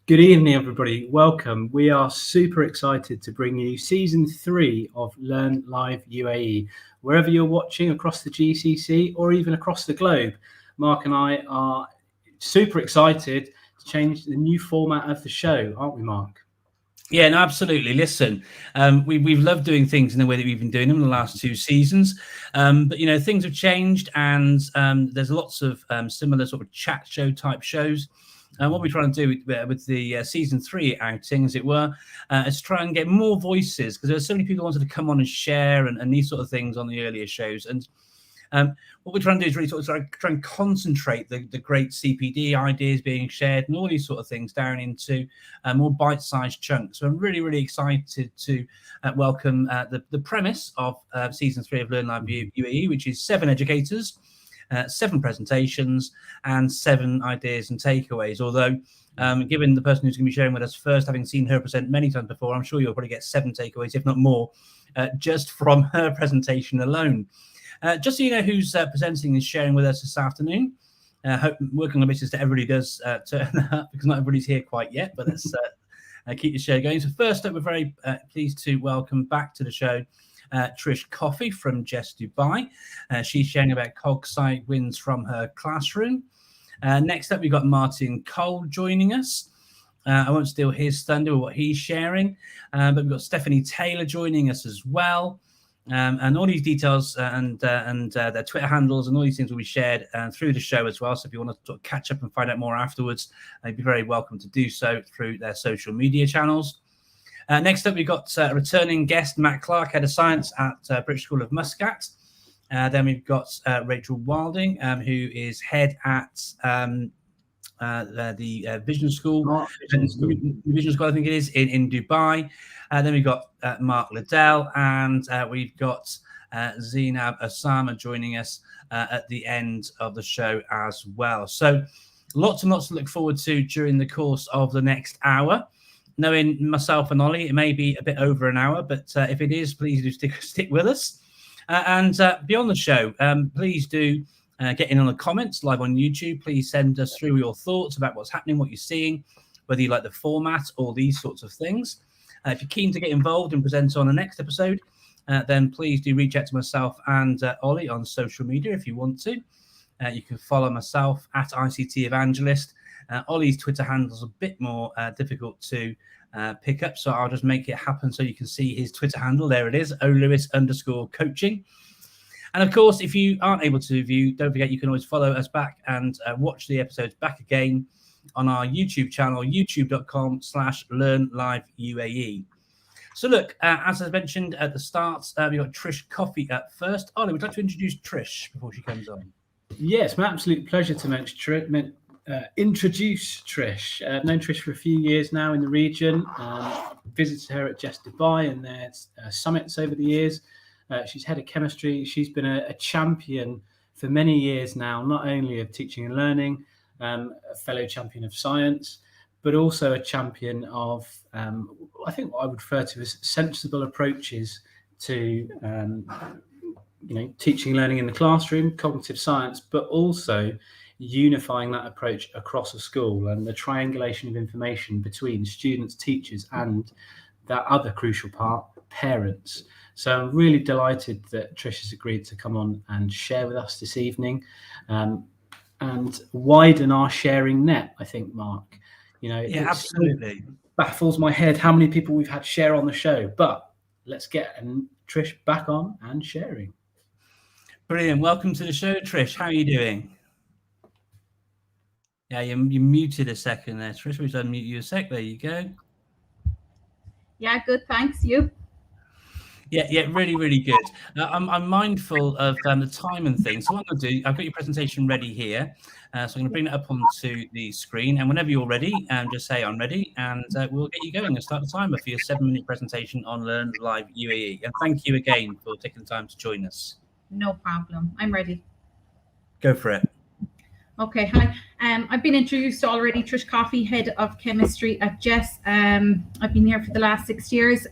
Good evening, everybody. Welcome. We are super excited to bring you season 3 of Learn Live UAE. Wherever you're watching across the GCC or even across the globe, Mark and I are super excited to change the new format of the show, aren't we, Mark? Yeah, no, absolutely. Listen, we've loved doing things in the way that we've been doing them in the last 2 seasons. But, you know, things have changed and there's lots of similar sort of chat show type shows. And what we're trying to do with the season 3 outing, as it were, is try and get more voices, because there's so many people who wanted to come on and share and these sort of things on the earlier shows. And what we're trying to do is really sort of try and concentrate the great CPD ideas being shared and all these sort of things down into more bite-sized chunks. So I'm really, really excited to welcome the premise of season 3 of Learn Live UAE, which is 7 educators, 7 presentations, and 7 ideas and takeaways. Although, given the person who's going to be sharing with us first, having seen her present many times before, I'm sure you'll probably get 7 takeaways, if not more, just from her presentation alone. Just so you know who's presenting and sharing with us this afternoon, working on the basis that everybody does turn up, because not everybody's here quite yet, but let's keep the show going. So first up, we're very pleased to welcome back to the show Trish Coffey from Just Dubai. She's sharing about COG site wins from her classroom. Next up, we've got Martin Cole joining us. I won't steal his thunder with what he's sharing, but we've got Stephanie Taylor joining us as well. And all these details and their Twitter handles and all these things will be shared through the show as well. So if you want to sort of catch up and find out more afterwards, you'd be very welcome to do so through their social media channels. Next up, we've got returning guest Matt Clark, Head of Science at British School of Muscat. Then we've got Rachel Wilding, who is Head at the Vision School. Vision School, I think it is, in Dubai. Then we've got Mark Liddell, and we've got Zainab Osama joining us at the end of the show as well. So lots and lots to look forward to during the course of the next hour. Knowing myself and Ollie, it may be a bit over an hour, but if it is, please do stick with us. And beyond the show, please do get in on the comments live on YouTube. Please send us through your thoughts about what's happening, what you're seeing, whether you like the format or these sorts of things. If you're keen to get involved and present on the next episode, then please do reach out to myself and Ollie on social media if you want to. You can follow myself at ICT Evangelist. Ollie's Twitter handle is a bit more difficult to pick up, so I'll just make it happen so you can see his Twitter handle. There it is, olewis_coaching. And of course, if you aren't able to view, don't forget you can always follow us back and watch the episodes back again on our YouTube channel, youtube.com/LearnLiveUAE. So look, as I mentioned at the start, we've got Trish Coffey up first. Ollie, would you like to introduce Trish before she comes on? Yes, my absolute pleasure to introduce Trish. I've known Trish for a few years now in the region. Visited her at Just Dubai and their summits over the years. She's head of chemistry. She's been a champion for many years now, not only of teaching and learning, a fellow champion of science, but also a champion of, I think what I would refer to as sensible approaches to, teaching and learning in the classroom, cognitive science, but also unifying that approach across a school and the triangulation of information between students, teachers, and that other crucial part, parents. So I'm really delighted that Trish has agreed to come on and share with us this evening and widen our sharing net, I think, Mark. Yeah, absolutely. Baffles my head how many people we've had share on the show, but let's get Trish back on and sharing. Brilliant. Welcome to the show, Trish. How are you doing? Yeah, you muted a second there, Trish. We'll unmute you a sec. There you go. Yeah, good. Thanks. You? Yeah, really, really good. I'm mindful of the time and things. So what I'm going to do, I've got your presentation ready here. So I'm going to bring it up onto the screen. And whenever you're ready, just say I'm ready. And we'll get you going and start the timer for your 7-minute presentation on Learn Live UAE. And thank you again for taking the time to join us. No problem. I'm ready. Go for it. Okay, hi. I've been introduced already. Trish Coffey, Head of Chemistry at Jess. I've been here for the last 6 years.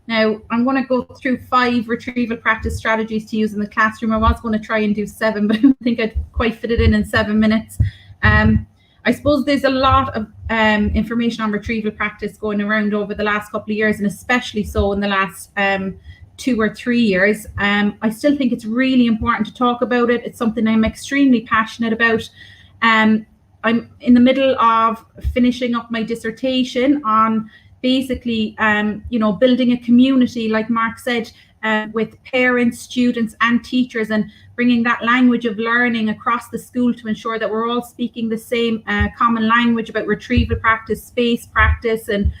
Now, I'm going to go through 5 retrieval practice strategies to use in the classroom. I was going to try and do 7, but I don't think I'd quite fit it in 7 minutes. I I suppose there's a lot of information on retrieval practice going around over the last couple of years, and especially so in the last 2 or 3 years. I still think it's really important to talk about it. It's something I'm extremely passionate about. I'm in the middle of finishing up my dissertation on basically, building a community, like Mark said, with parents, students and teachers, and bringing that language of learning across the school to ensure that we're all speaking the same common language about retrieval practice, space practice, and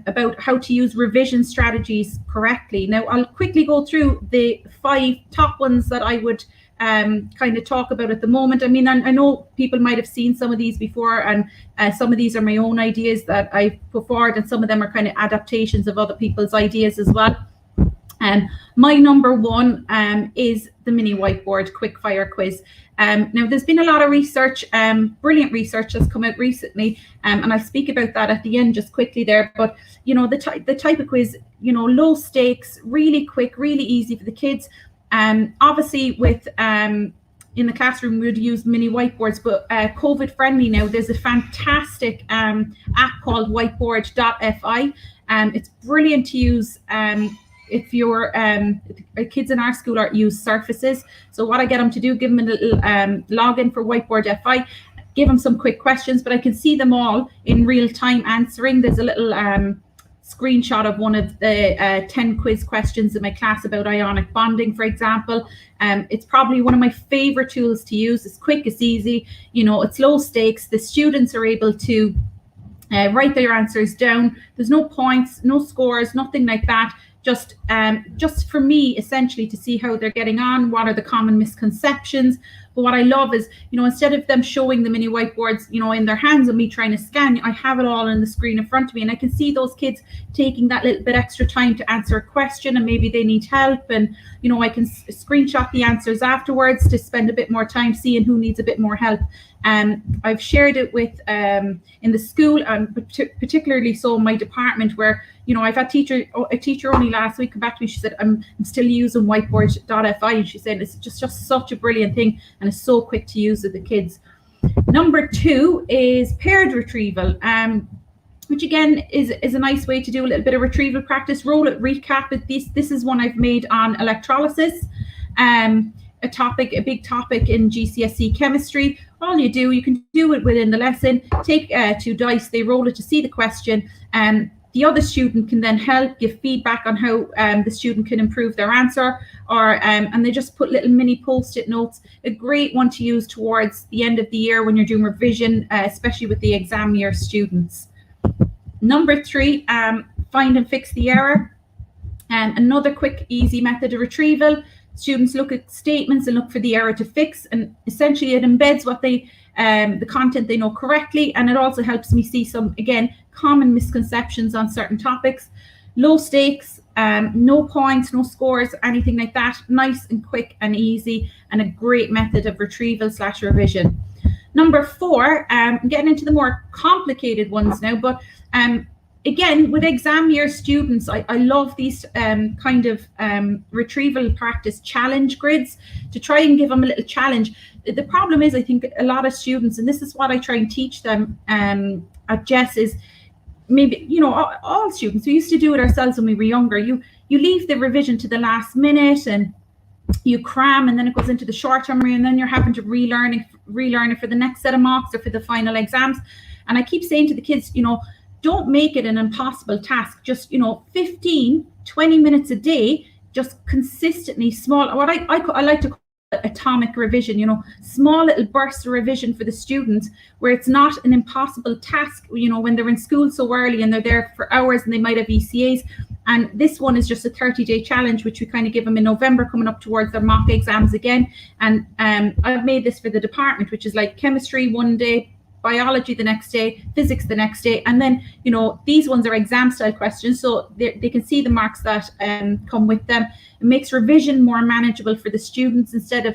about how to use revision strategies correctly. Now, I'll quickly go through the 5 top ones that I would kind of talk about at the moment. I mean, I know people might have seen some of these before, and some of these are my own ideas that I put forward, and some of them are kind of adaptations of other people's ideas as well. My number 1 is the mini whiteboard quickfire quiz. Now, there's been a lot of research, brilliant research that's come out recently, and I'll speak about that at the end just quickly there. But the type of quiz, low stakes, really quick, really easy for the kids. Obviously, with in the classroom, we would use mini whiteboards, but COVID friendly now. There's a fantastic app called whiteboard.fi. It's brilliant to use if your kids in our school use Surfaces. So what I get them to do, give them a little login for whiteboard.fi, give them some quick questions, but I can see them all in real time answering. There's a little screenshot of one of the 10 quiz questions in my class about ionic bonding, for example. It's probably one of my favorite tools to use. It's quick, it's easy, it's low stakes. The students are able to write their answers down. There's no points, no scores, nothing like that. Just for me, essentially, to see how they're getting on, what are the common misconceptions. But what I love is, instead of them showing the mini whiteboards, in their hands and me trying to scan, I have it all on the screen in front of me, and I can see those kids taking that little bit extra time to answer a question, and maybe they need help, and I can screenshot the answers afterwards to spend a bit more time seeing who needs a bit more help. I've shared it with in the school, and particularly so in my department, where I've had a teacher only last week come back to me. She said, I'm still using whiteboard.fi, and she said it's just such a brilliant thing, and it's so quick to use with the kids. Number 2 is paired retrieval, which again is a nice way to do a little bit of retrieval practice. Roll it, recap it. This is one I've made on electrolysis, a big topic in GCSE chemistry. All you do, you can do it within the lesson. Take 2 dice, they roll it to see the question, and the other student can then help give feedback on how the student can improve their answer, and they just put little mini post-it notes. A great one to use towards the end of the year when you're doing revision, especially with the exam year students. Number 3, find and fix the error. Another quick, easy method of retrieval. Students look at statements and look for the error to fix, and essentially it embeds what the content they know correctly, and it also helps me see some, again, common misconceptions on certain topics. Low stakes, no points, no scores, anything like that. Nice and quick and easy, and a great method of retrieval/revision. Number 4, getting into the more complicated ones now, but again, with exam year students, I love these kind of retrieval practice challenge grids, to try and give them a little challenge. The problem is, I think a lot of students, and this is what I try and teach them at Jess, is maybe, all students, we used to do it ourselves when we were younger. You leave the revision to the last minute, and you cram, and then it goes into the short-term memory, and then you're having to relearn it for the next set of mocks or for the final exams. And I keep saying to the kids, don't make it an impossible task. Just 15-20 minutes a day, just consistently small, what I like to call atomic revision, small little bursts of revision for the students, where it's not an impossible task, when they're in school so early and they're there for hours and they might have ECAs. And this one is just a 30-day challenge, which we kind of give them in November, coming up towards their mock exams again. And I've made this for the department, which is like chemistry one day, biology the next day, physics the next day, and then these ones are exam style questions, so they can see the marks that come with them. It makes revision more manageable for the students, instead of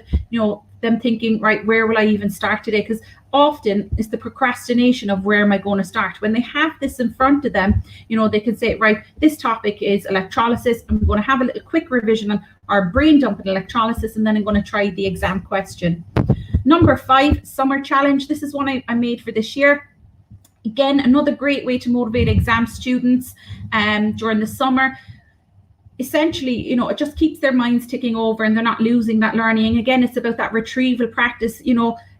them thinking, right, where will I even start today? Because often it's the procrastination of where am I going to start. When they have this in front of them, they can say, right, this topic is electrolysis, I'm going to have a little quick revision on our brain dump in electrolysis, and then I'm going to try the exam question. Number 5, summer challenge. This is one I made for this year. Again, another great way to motivate exam students during the summer. Essentially, it just keeps their minds ticking over and they're not losing that learning. And again, it's about that retrieval practice.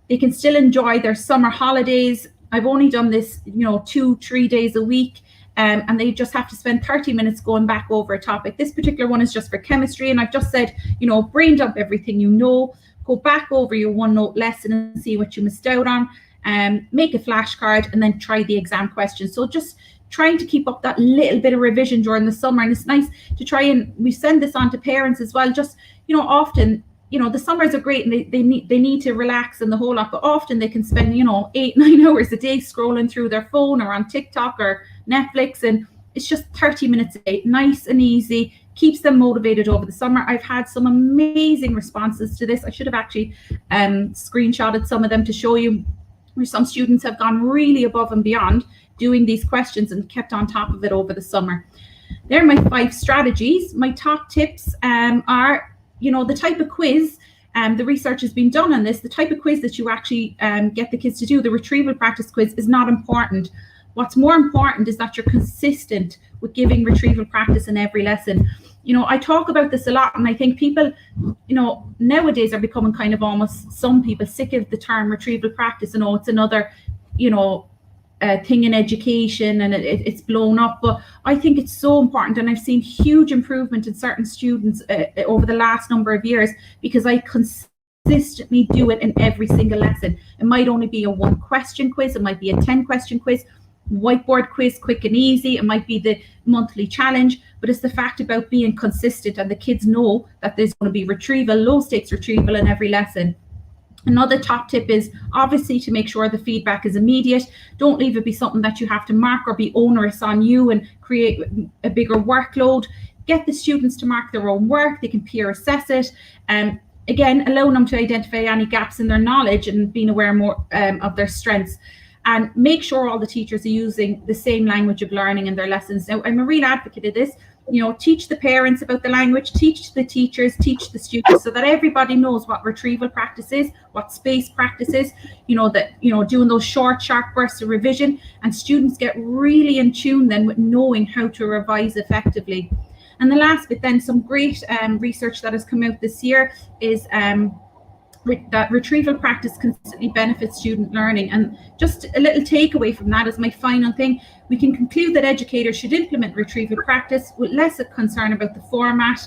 They can still enjoy their summer holidays. I've only done this, 2-3 days a week. And they just have to spend 30 minutes going back over a topic. This particular one is just for chemistry. And I've just said, brain dump everything go back over your OneNote lesson and see what you missed out on, make a flashcard, and then try the exam question. So just trying to keep up that little bit of revision during the summer. And it's nice to try, and we send this on to parents as well. Just, often, the summers are great and they need to relax and the whole lot, but often they can spend, 8-9 hours a day scrolling through their phone or on TikTok or Netflix, and it's just 30 minutes a day, nice and easy, keeps them motivated over the summer. I've had some amazing responses to this. I should have actually screenshotted some of them to show you, where some students have gone really above and beyond doing these questions and kept on top of it over the summer. There are my 5 strategies. My top tips are, the type of quiz, the research has been done on this, the type of quiz that you actually get the kids to do, the retrieval practice quiz, is not important. What's more important is that you're consistent with giving retrieval practice in every lesson. I talk about this a lot, and I think people, nowadays are becoming kind of almost, some people, sick of the term retrieval practice. It's another, thing in education, and it's blown up. But I think it's so important, and I've seen huge improvement in certain students over the last number of years, because I consistently do it in every single lesson. It might only be a 1-question quiz, it might be a 10-question quiz, whiteboard quiz, quick and easy, it might be the monthly challenge, but it's the fact about being consistent, and the kids know that there's going to be retrieval, low stakes retrieval in every lesson. Another top tip is obviously to make sure the feedback is immediate. Don't leave it be something that you have to mark or be onerous on you and create a bigger workload. Get the students to mark their own work, they can peer assess it. Again, allowing them to identify any gaps in their knowledge and being aware more of their strengths. And make sure all the teachers are using the same language of learning in their lessons. Now, I'm a real advocate of this. Teach the parents about the language, teach the teachers, teach the students, so that everybody knows what retrieval practice is, what space practice is, doing those short, sharp bursts of revision, and students get really in tune then with knowing how to revise effectively. And the last bit then, some great research that has come out this year is that retrieval practice consistently benefits student learning. And just a little takeaway from that as my final thing, we can conclude that educators should implement retrieval practice with less concern about the format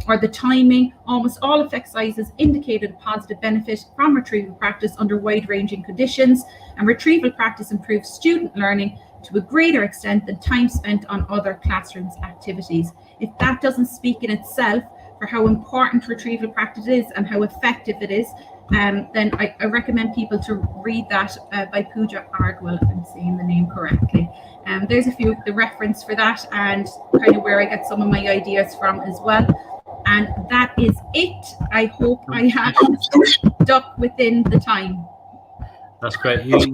or the timing. Almost all effect sizes indicated a positive benefit from retrieval practice under wide-ranging conditions, and retrieval practice improves student learning to a greater extent than time spent on other classrooms activities. If that doesn't speak in itself for how important retrieval practice is and how effective it is, then I recommend people to read that by Pooja Argwal, if I'm saying the name correctly. There's a few of the reference for that and kind of where I get some of my ideas from as well. And that is it. I hope I have stuck within the time. That's great. Getting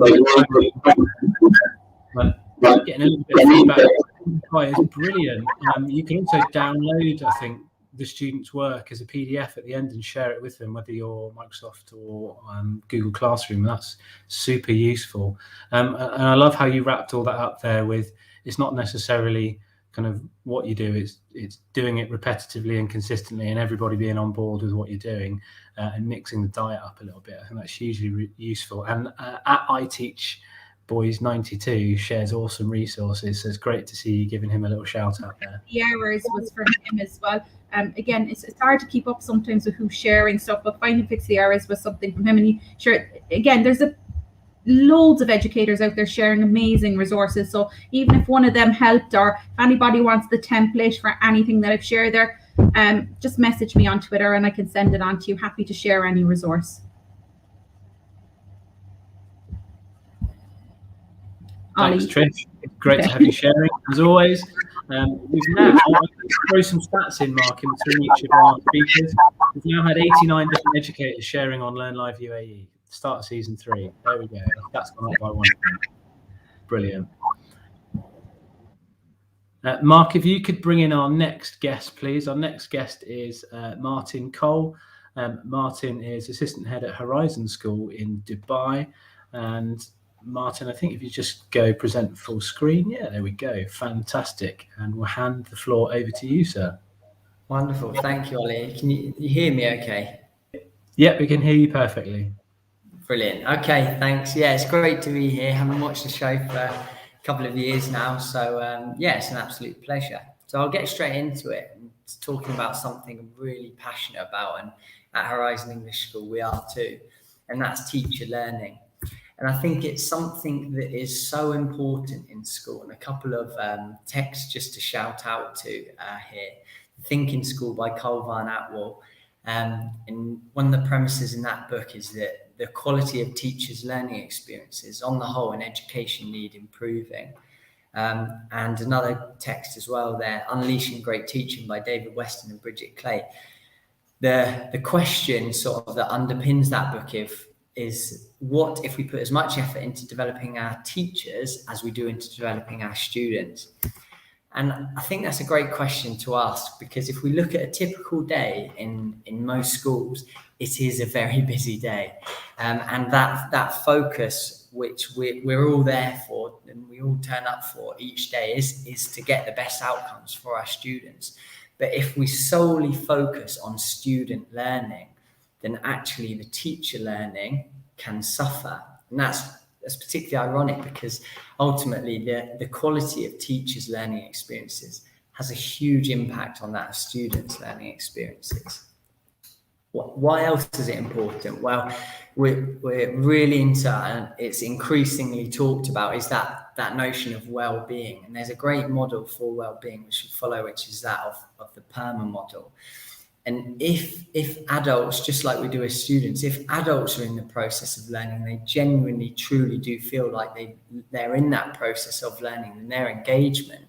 a little bit of feedback is brilliant. You can also download, I think, the students' work as a PDF at the end and share it with them, whether you're Microsoft or Google Classroom. That's super useful. And I love how you wrapped all that up there with, it's not necessarily kind of what you do, it's doing it repetitively and consistently and everybody being on board with what you're doing and mixing the diet up a little bit. I think that's hugely useful. And at iTeach Boys 92 shares awesome resources, so it's great to see you giving him a little shout out there. The errors was from him as well. Again, it's hard to keep up sometimes with who's sharing stuff, but Find and Fix the Errors was something from him. And he shared, again, there's loads of educators out there sharing amazing resources. So even if one of them helped, or if anybody wants the template for anything that I've shared there, just message me on Twitter and I can send it on to you. Happy to share any resource. Thanks, Trish. Great to have you sharing, as always. We've now throw some stats in, Mark, in between each of our speakers. We've now had 89 different educators sharing on LearnLiveUAE. Start of season 3. There we go. That's gone up by 1. Brilliant. Mark, if you could bring in our next guest, please. Our next guest is Martin Cole. Martin is assistant head at Horizon School in Dubai. And Martin, I think if you just go present full screen, yeah, there we go. Fantastic. And we'll hand the floor over to you, sir. Wonderful. Thank you, Ollie. Can you hear me okay? Yeah, we can hear you perfectly. Brilliant. Okay, thanks. Yeah, it's great to be here. Haven't watched the show for a couple of years now. So, yeah, it's an absolute pleasure. So I'll get straight into it and talking about something I'm really passionate about. And at Horizon English School, we are too. And that's teacher learning. And I think it's something that is so important in school. And a couple of texts just to shout out to here. Think in School by Cole Van Atwell. And one of the premises in that book is that the quality of teachers' learning experiences on the whole in education need improving. And another text as well there, Unleashing Great Teaching by David Weston and Bridget Clay. The question sort of that underpins that book is what if we put as much effort into developing our teachers as we do into developing our students? And I think that's a great question to ask, because if we look at a typical day in most schools, it is a very busy day. And that focus, which we're all there for and we all turn up for each day, is to get the best outcomes for our students. But if we solely focus on student learning, then actually the teacher learning can suffer. And that's particularly ironic, because ultimately the quality of teachers' learning experiences has a huge impact on that of students' learning experiences. Why else is it important? Well, we're really into, and it's increasingly talked about, is that notion of well-being. And there's a great model for well-being which we follow, which is that of the PERMA model. And if adults, just like we do as students, if adults are in the process of learning, they genuinely, truly do feel like they're in that process of learning, and their engagement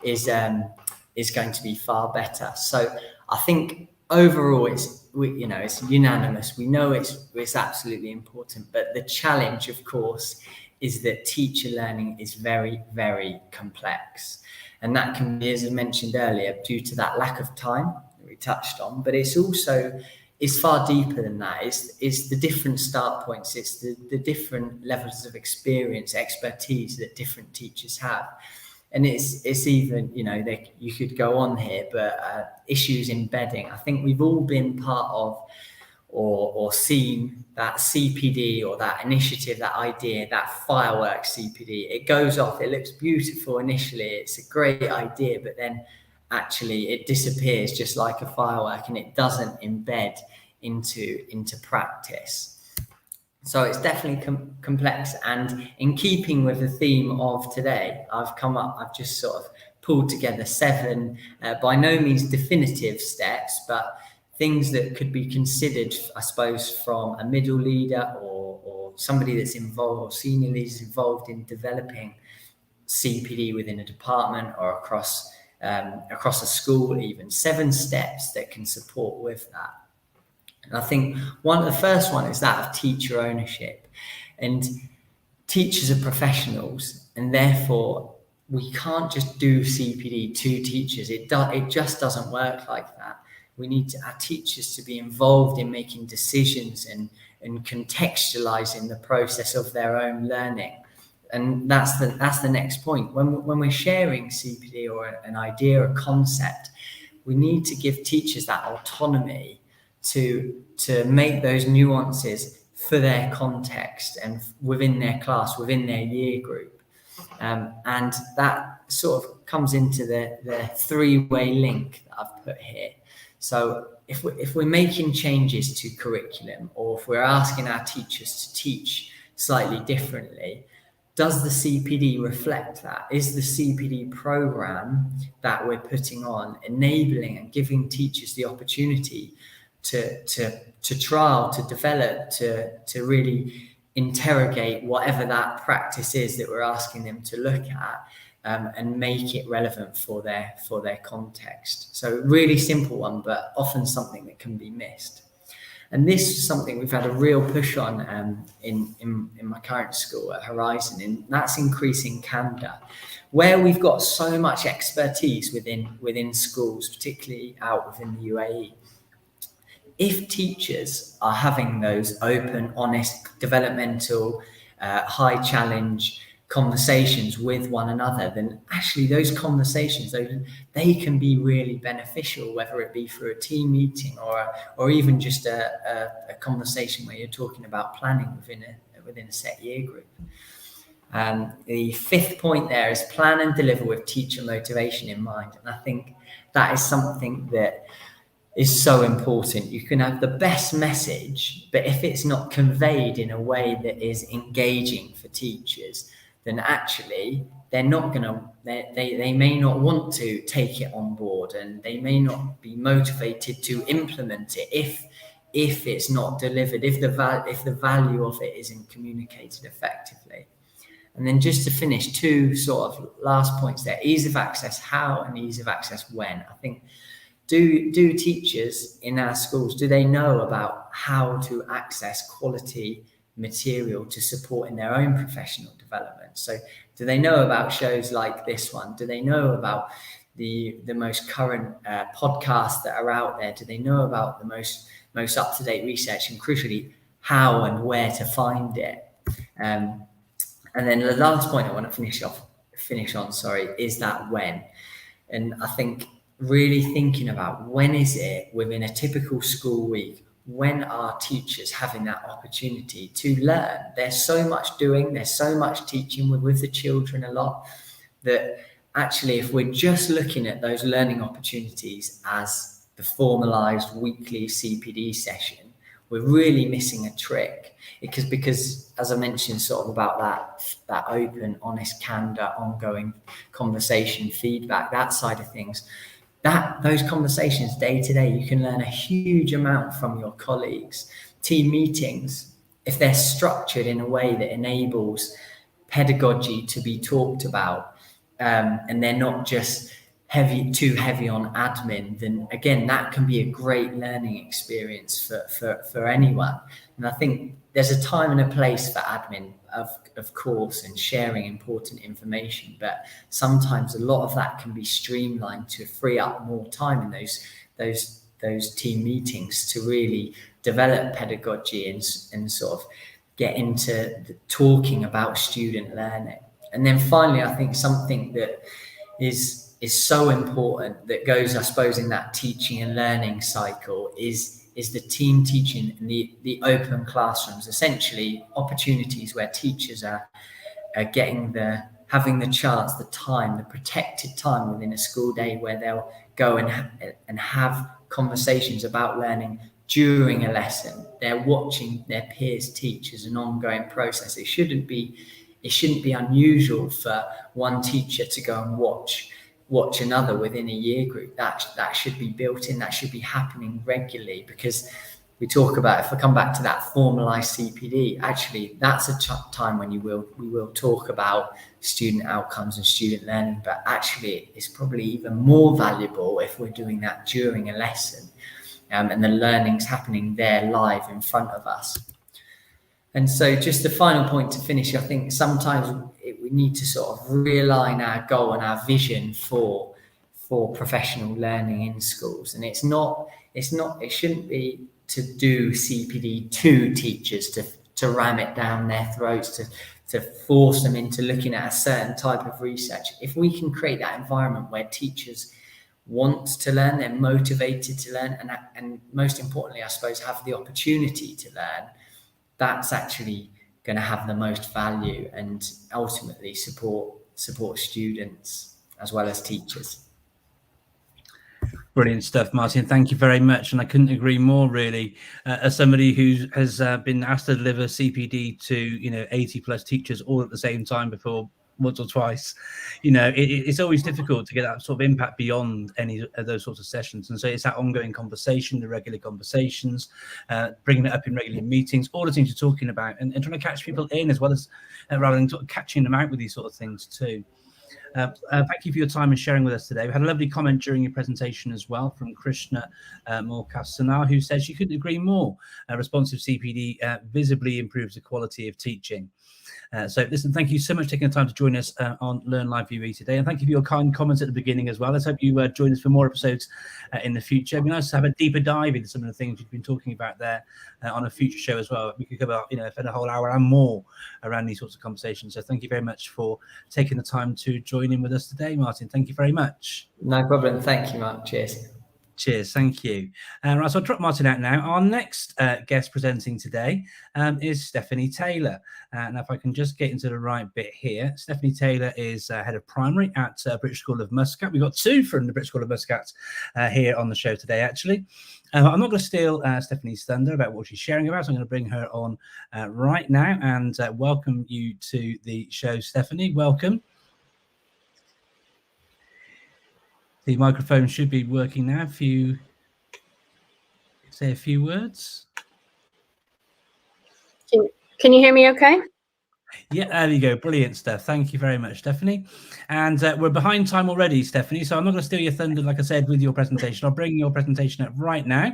is going to be far better. So I think overall it's unanimous. We know it's absolutely important, but the challenge, of course, is that teacher learning is very, very complex. And that can be, as I mentioned earlier, due to that lack of time we touched on, but it's far deeper than that. It's the different start points, it's the different levels of experience, expertise that different teachers have. And it's even, you could go on here, but issues embedding. I think we've all been part of or seen that CPD or that initiative, that idea, that fireworks CPD. It goes off, it looks beautiful initially, it's a great idea, but then actually it disappears just like a firework, and it doesn't embed into practice. So it's definitely complex. And in keeping with the theme of today, I've just sort of pulled together 7 by no means definitive steps, but things that could be considered, I suppose, from a middle leader or somebody that's involved, or senior leaders involved in developing CPD within a department or across a school, even 7 steps that can support with that. And I think the first one is that of teacher ownership. And teachers are professionals, and therefore we can't just do CPD to teachers. It just doesn't work like that. We need our teachers to be involved in making decisions and contextualizing the process of their own learning. And that's the next point. When we're sharing CPD or an idea or concept, we need to give teachers that autonomy to make those nuances for their context and within their class, within their year group. And that sort of comes into the 3-way link that I've put here. So if we're making changes to curriculum, or if we're asking our teachers to teach slightly differently, does the CPD reflect that? Is the CPD program that we're putting on enabling and giving teachers the opportunity to trial, to develop, to really interrogate whatever that practice is that we're asking them to look at, and make it relevant for their context? So really simple one, but often something that can be missed. And this is something we've had a real push on in my current school at Horizon, and that's increasing candor. Where we've got so much expertise within schools, particularly out within the UAE, if teachers are having those open, honest, developmental, high challenge conversations with one another, then actually those conversations, they can be really beneficial, whether it be through a team meeting or even just a conversation where you're talking about planning within a set year group. The fifth point there is plan and deliver with teacher motivation in mind. And I think that is something that is so important. You can have the best message, but if it's not conveyed in a way that is engaging for teachers, then actually they're not going to, they may not want to take it on board, and they may not be motivated to implement it if it's not delivered, if the value of it isn't communicated effectively. And then just to finish, two sort of last points there: ease of access how and ease of access when. I think, do teachers in our schools, do they know about how to access quality material to support in their own professional development? So do they know about shows like this one? Do they know about the most current podcasts that are out there? Do they know about the most up-to-date research, and crucially how and where to find it? And then the last point I want to finish on, is that when. And I think really thinking about, when is it within a typical school week, when are teachers having that opportunity to learn? There's so much doing, there's so much teaching with the children a lot, that actually if we're just looking at those learning opportunities as the formalized weekly CPD session, we're really missing a trick. Because as I mentioned sort of about that open, honest, candor, ongoing conversation, feedback, that side of things, those conversations day to day, you can learn a huge amount from your colleagues. Team meetings, if they're structured in a way that enables pedagogy to be talked about, and they're not just too heavy on admin, then again, that can be a great learning experience for anyone. And I think there's a time and a place for admin, of course, and sharing important information, but sometimes a lot of that can be streamlined to free up more time in those team meetings to really develop pedagogy and sort of get into talking about student learning. And then finally, I think something that is so important that goes, I suppose, in that teaching and learning cycle is the team teaching and the open classrooms, essentially opportunities where teachers are having the chance, the time, the protected time within a school day where they'll go and have conversations about learning during a lesson. They're watching their peers teach as an ongoing process. It shouldn't be unusual for one teacher to go and watch another within a year group. That should be built in, that should be happening regularly, because we talk about, if I come back to that formalized CPD, actually that's a time when we will talk about student outcomes and student learning, but actually it's probably even more valuable if we're doing that during a lesson, and the learning's happening there live in front of us. And so just the final point to finish, I think sometimes we need to sort of realign our goal and our vision for professional learning in schools. And it shouldn't be to do CPD to teachers, to ram it down their throats, to force them into looking at a certain type of research. If we can create that environment where teachers want to learn, they're motivated to learn, and most importantly, I suppose, have the opportunity to learn, that's actually going to have the most value and ultimately support students as well as teachers. Brilliant stuff, Martin. Thank you very much. And I couldn't agree more, really. As somebody who has been asked to deliver CPD to 80 plus teachers all at the same time before, once or twice, it's always difficult to get that sort of impact beyond any of those sorts of sessions. And so it's that ongoing conversation, the regular conversations, bringing it up in regular meetings, all the things you're talking about, and trying to catch people in, as well as rather than sort of catching them out with these sort of things too. Thank you for your time and sharing with us today. We had a lovely comment during your presentation as well from Krishna Morkasanar, who says she couldn't agree more. Responsive CPD visibly improves the quality of teaching. So listen, thank you so much for taking the time to join us on LearnLiveUAE today. And thank you for your kind comments at the beginning as well. Let's hope you join us for more episodes in the future. It'd be nice to have a deeper dive into some of the things you've been talking about there on a future show as well. We could go about, spend a whole hour and more around these sorts of conversations. So thank you very much for taking the time to join in with us today, Martin. Thank you very much. No problem. Thank you, Mark. Cheers. Cheers, thank you. Right, so I'll drop Martin out now. Our next guest presenting today is Stephanie Taylor. Now, if I can just get into the right bit here, Stephanie Taylor is head of primary at British School of Muscat. We've got two from the British School of Muscat here on the show today, actually. I'm not going to steal Stephanie's thunder about what she's sharing about, so I'm going to bring her on right now and welcome you to the show, Stephanie. Welcome. The microphone should be working now. If you say a few words. Can you hear me okay? Yeah, there you go. Brilliant stuff. Thank you very much, Stephanie. And we're behind time already, Stephanie, so I'm not going to steal your thunder, like I said, with your presentation. I'll bring your presentation up right now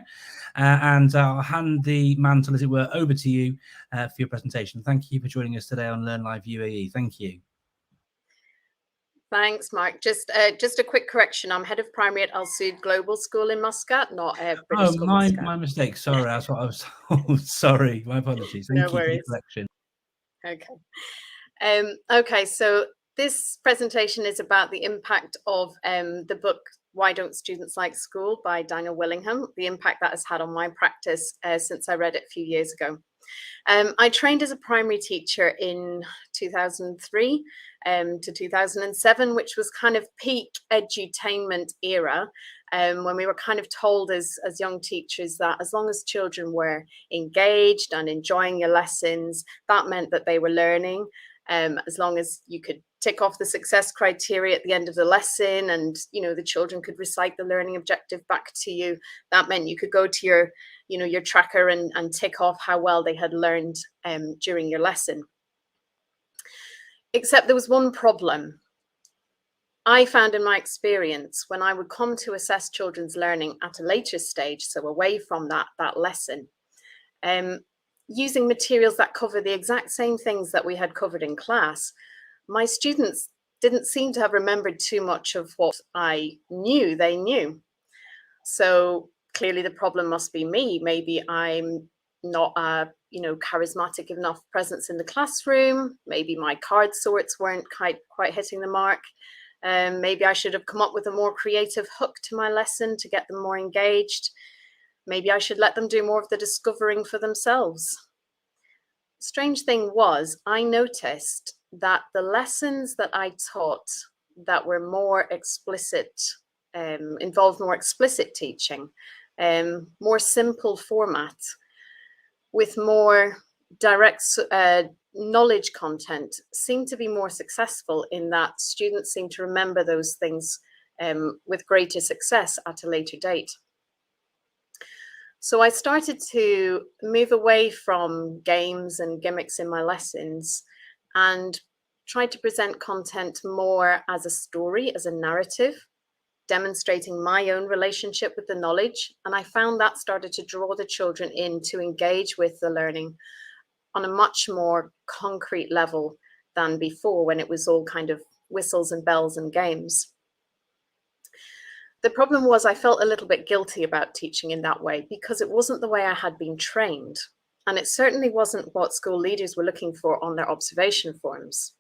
and I'll hand the mantle, as it were, over to you for your presentation. Thank you for joining us today on LearnLiveUAE. Thank you. Thanks, Mark. Just a quick correction. I'm head of primary at Al Sud Global School in Muscat, not British School Muscat. My mistake. Sorry, that's what I was told. Sorry, my apologies. Thank you worries. for the correction. Okay. Okay, so this presentation is about the impact of the book Why Don't Students Like School by Daniel Willingham, the impact that has had on my practice since I read it a few years ago. I trained as a primary teacher in 2003 to 2007, which was kind of peak edutainment era, when we were kind of told as young teachers that as long as children were engaged and enjoying your lessons, that meant that they were learning. As long as you could tick off the success criteria at the end of the lesson and, the children could recite the learning objective back to you, that meant you could go to your tracker and tick off how well they had learned during your lesson. Except there was one problem. I found in my experience when I would come to assess children's learning at a later stage, so away from that lesson, using materials that cover the exact same things that we had covered in class, my students didn't seem to have remembered too much of what I knew they knew. So clearly the problem must be me. Maybe I'm not a charismatic enough presence in the classroom. Maybe my card sorts weren't quite hitting the mark. Maybe I should have come up with a more creative hook to my lesson to get them more engaged. Maybe I should let them do more of the discovering for themselves. Strange thing was, I noticed that the lessons that I taught that were more explicit, involved more explicit teaching, more simple format, with more direct knowledge content, seemed to be more successful in that students seem to remember those things with greater success at a later date. So I started to move away from games and gimmicks in my lessons and tried to present content more as a story, as a narrative, demonstrating my own relationship with the knowledge. And I found that started to draw the children in to engage with the learning on a much more concrete level than before, when it was all kind of whistles and bells and games. The problem was I felt a little bit guilty about teaching in that way because it wasn't the way I had been trained. And it certainly wasn't what school leaders were looking for on their observation forms.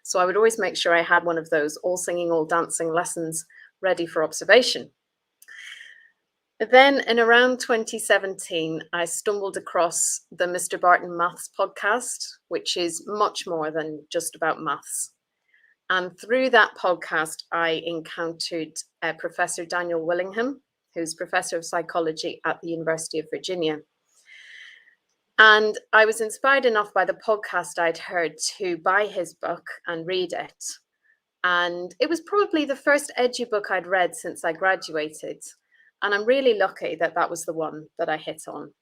So I would always make sure I had one of those all singing, all dancing lessons ready for observation. Then in around 2017, I stumbled across the Mr. Barton Maths podcast, which is much more than just about maths. And through that podcast, I encountered Professor Daniel Willingham, who's Professor of Psychology at the University of Virginia. And I was inspired enough by the podcast I'd heard to buy his book and read it. And it was probably the first edgy book I'd read since I graduated. And I'm really lucky that that was the one that I hit on.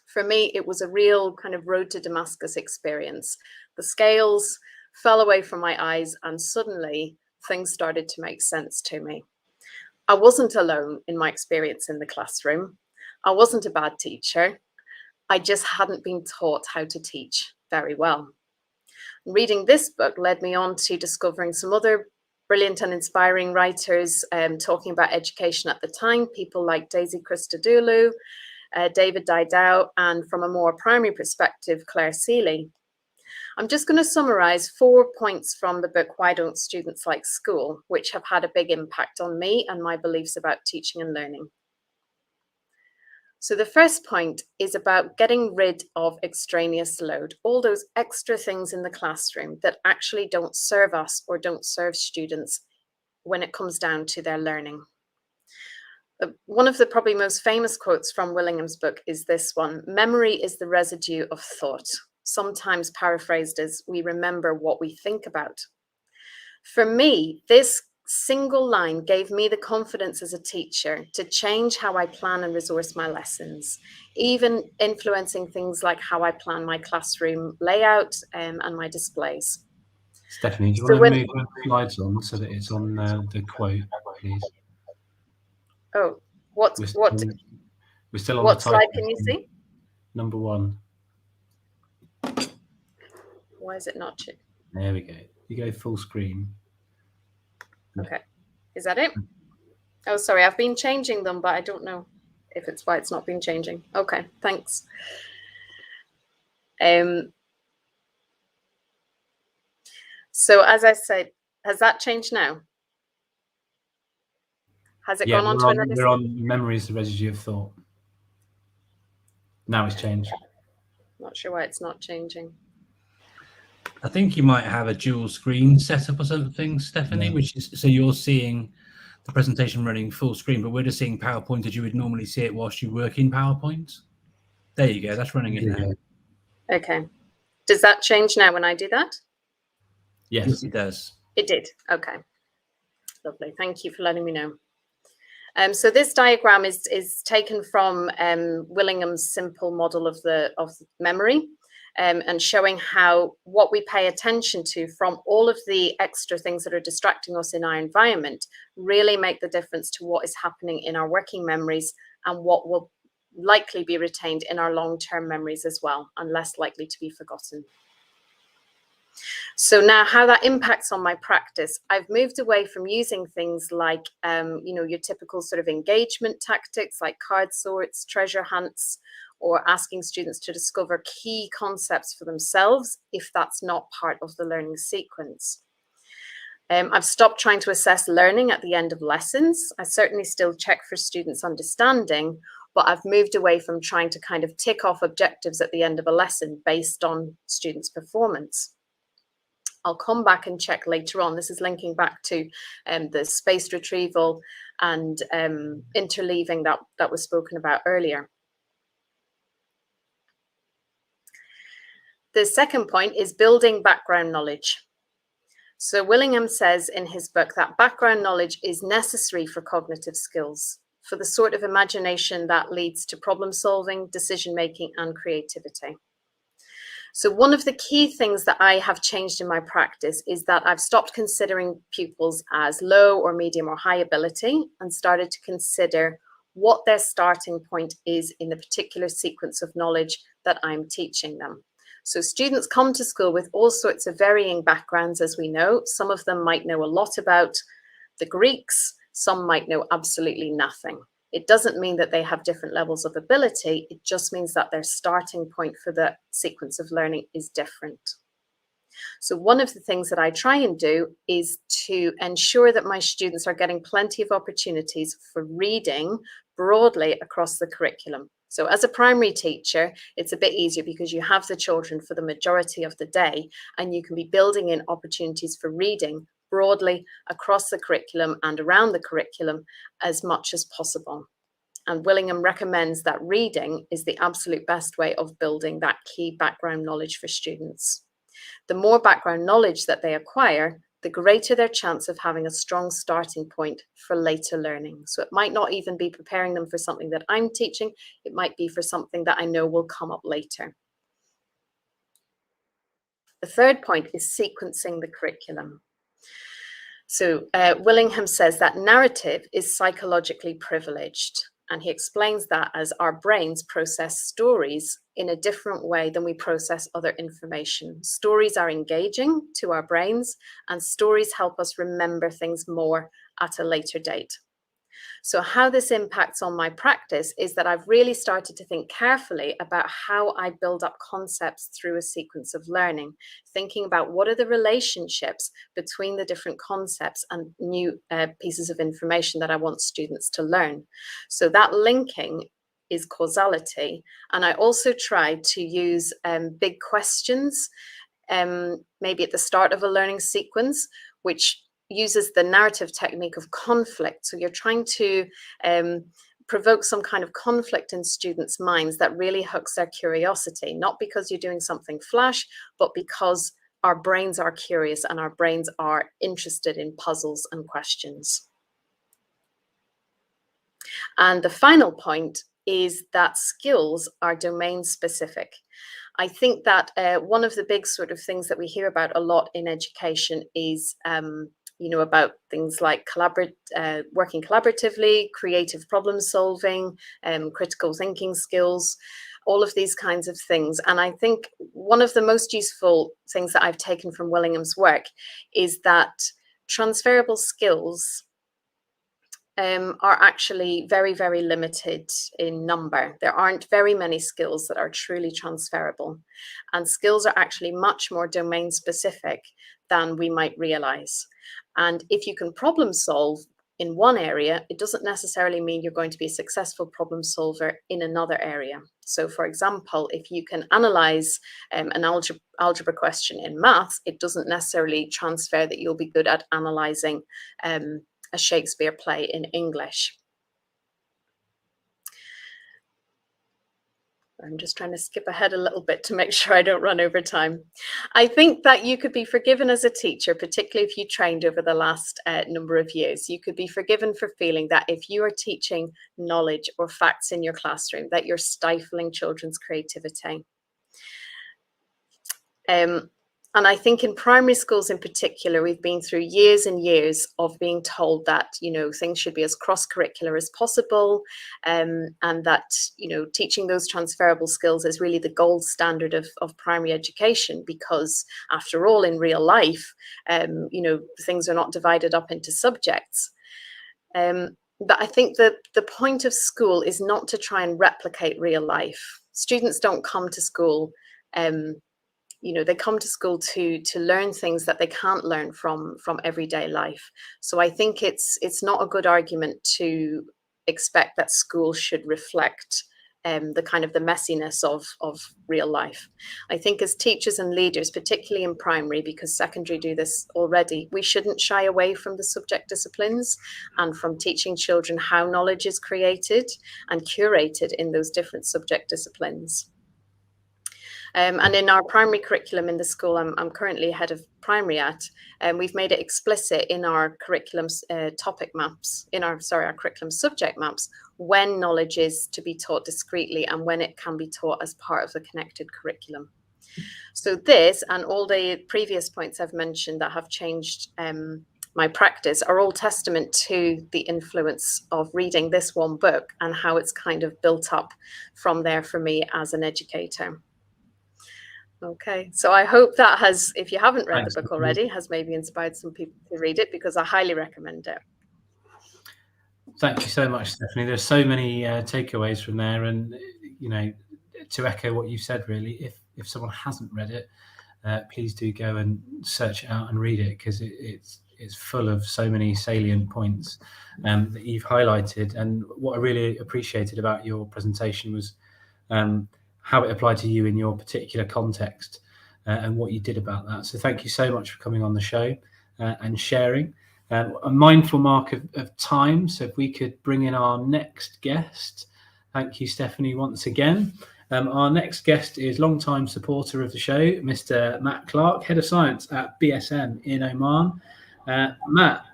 For me, it was a real kind of road to Damascus experience. The scales fell away from my eyes and suddenly things started to make sense to me. I wasn't alone in my experience in the classroom. I wasn't a bad teacher. I just hadn't been taught how to teach very well. Reading this book led me on to discovering some other brilliant and inspiring writers talking about education at the time, people like Daisy Christodoulou, David Didau, and from a more primary perspective, Claire Seeley. I'm just going to summarize 4 points from the book, Why Don't Students Like School?, which have had a big impact on me and my beliefs about teaching and learning. So the first point is about getting rid of extraneous load, all those extra things in the classroom that actually don't serve us or don't serve students when it comes down to their learning. One of the probably most famous quotes from Willingham's book is this one: "Memory is the residue of thought," sometimes paraphrased as "we remember what we think about." For me, this single line gave me the confidence as a teacher to change how I plan and resource my lessons, even influencing things like how I plan my classroom layout and my displays. Stephanie, do you So want to move the slides on so that it's on the quote, please? Oh, We're still on what the slide title. can you see? Number 1. Why is it not? There we go. You go full screen. Okay, is that it? Oh, sorry, I've been changing them, but I don't know if it's why it's not been changing. Okay, thanks. So as I said, has that changed now? Has it gone on to another? We're on memory is the residue of thought. Now it's changed. Not sure why it's not changing. I think you might have a dual screen setup or something, Stephanie, Yeah. which is, so you're seeing the presentation running full screen, but we're just seeing PowerPoint as you would normally see it whilst you work in PowerPoint. There you go, that's running it now. Okay. Does that change now when I do that? Yes, it does. It did. Okay. Lovely. Thank you for letting me know. So this diagram is taken from Willingham's simple model of memory, and showing how what we pay attention to from all of the extra things that are distracting us in our environment really make the difference to what is happening in our working memories and what will likely be retained in our long-term memories as well, and less likely to be forgotten. So now how that impacts on my practice, I've moved away from using things like, your typical sort of engagement tactics like card sorts, treasure hunts, or asking students to discover key concepts for themselves if that's not part of the learning sequence. I've stopped trying to assess learning at the end of lessons. I certainly still check for students' understanding, but I've moved away from trying to kind of tick off objectives at the end of a lesson based on students' performance. I'll come back and check later on. This is linking back to the spaced retrieval and interleaving that was spoken about earlier. The second point is building background knowledge. So Willingham says in his book that background knowledge is necessary for cognitive skills, for the sort of imagination that leads to problem solving, decision making, and creativity. So one of the key things that I have changed in my practice is that I've stopped considering pupils as low or medium or high ability and started to consider what their starting point is in the particular sequence of knowledge that I'm teaching them. So students come to school with all sorts of varying backgrounds, as we know. Some of them might know a lot about the Greeks, some might know absolutely nothing. It doesn't mean that they have different levels of ability. It just means that their starting point for the sequence of learning is different. So one of the things that I try and do is to ensure that my students are getting plenty of opportunities for reading broadly across the curriculum. So as a primary teacher, it's a bit easier because you have the children for the majority of the day and you can be building in opportunities for reading broadly across the curriculum and around the curriculum as much as possible. And Willingham recommends that reading is the absolute best way of building that key background knowledge for students. The more background knowledge that they acquire, the greater their chance of having a strong starting point for later learning. So it might not even be preparing them for something that I'm teaching, it might be for something that I know will come up later. The third point is sequencing the curriculum. So Willingham says that narrative is psychologically privileged. And he explains that as our brains process stories in a different way than we process other information. Stories are engaging to our brains, and stories help us remember things more at a later date. So how this impacts on my practice is that I've really started to think carefully about how I build up concepts through a sequence of learning, thinking about what are the relationships between the different concepts and new pieces of information that I want students to learn. So that linking is causality. And I also try to use big questions, maybe at the start of a learning sequence, which uses the narrative technique of conflict. So you're trying to provoke some kind of conflict in students' minds that really hooks their curiosity, not because you're doing something flash, but because our brains are curious and our brains are interested in puzzles and questions. And the final point is that skills are domain specific. I think that one of the big sort of things that we hear about a lot in education is about things like working collaboratively, creative problem solving, critical thinking skills, all of these kinds of things. And I think one of the most useful things that I've taken from Willingham's work is that transferable skills are actually very, very limited in number. There aren't very many skills that are truly transferable. And skills are actually much more domain specific than we might realize. And if you can problem solve in one area, it doesn't necessarily mean you're going to be a successful problem solver in another area. So for example, if you can analyze an algebra question in maths, it doesn't necessarily transfer that you'll be good at analyzing a Shakespeare play in English. I'm just trying to skip ahead a little bit to make sure I don't run over time. I think that you could be forgiven as a teacher, particularly if you trained over the last number of years. You could be forgiven for feeling that if you are teaching knowledge or facts in your classroom, that you're stifling children's creativity. And I think in primary schools in particular, we've been through years and years of being told that, things should be as cross-curricular as possible, and that, teaching those transferable skills is really the gold standard of primary education, because after all, in real life, things are not divided up into subjects. But I think that the point of school is not to try and replicate real life. Students don't come to school they come to school to learn things that they can't learn from everyday life. So I think it's not a good argument to expect that school should reflect the kind of the messiness of real life. I think as teachers and leaders, particularly in primary, because secondary do this already, we shouldn't shy away from the subject disciplines and from teaching children how knowledge is created and curated in those different subject disciplines. And in our primary curriculum in the school I'm currently head of primary at, we've made it explicit in our curriculum topic maps, our curriculum subject maps, when knowledge is to be taught discretely and when it can be taught as part of the connected curriculum. So this and all the previous points I've mentioned that have changed my practice are all testament to the influence of reading this one book and how it's kind of built up from there for me as an educator. Okay, so I hope that has, if you haven't read the book already, has maybe inspired some people to read it, because I highly recommend it. Thank you so much, Stephanie. There's so many takeaways from there, and to echo what you've said, really, if someone hasn't read it, please do go and search it out and read it, because it's full of so many salient points that you've highlighted. And what I really appreciated about your presentation was how it applied to you in your particular context and what you did about that. So thank you so much for coming on the show and sharing. A mindful mark of time, so if we could bring in our next guest. Thank you, Stephanie, once again. Our next guest is longtime supporter of the show, Mr. Matt Clark, Head of Science at BSM in Oman. Matt,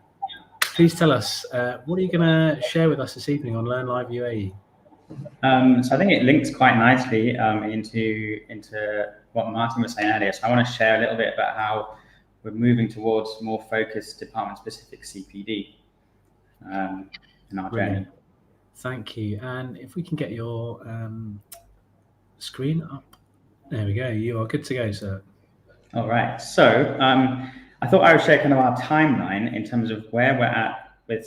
please tell us, what are you going to share with us this evening on Learn Live UAE? So I think it links quite nicely into what Martin was saying earlier. So I want to share a little bit about how we're moving towards more focused department-specific CPD in our journey. Thank you. And if we can get your screen up. There we go. You are good to go, sir. All right. So I thought I would share kind of our timeline in terms of where we're at with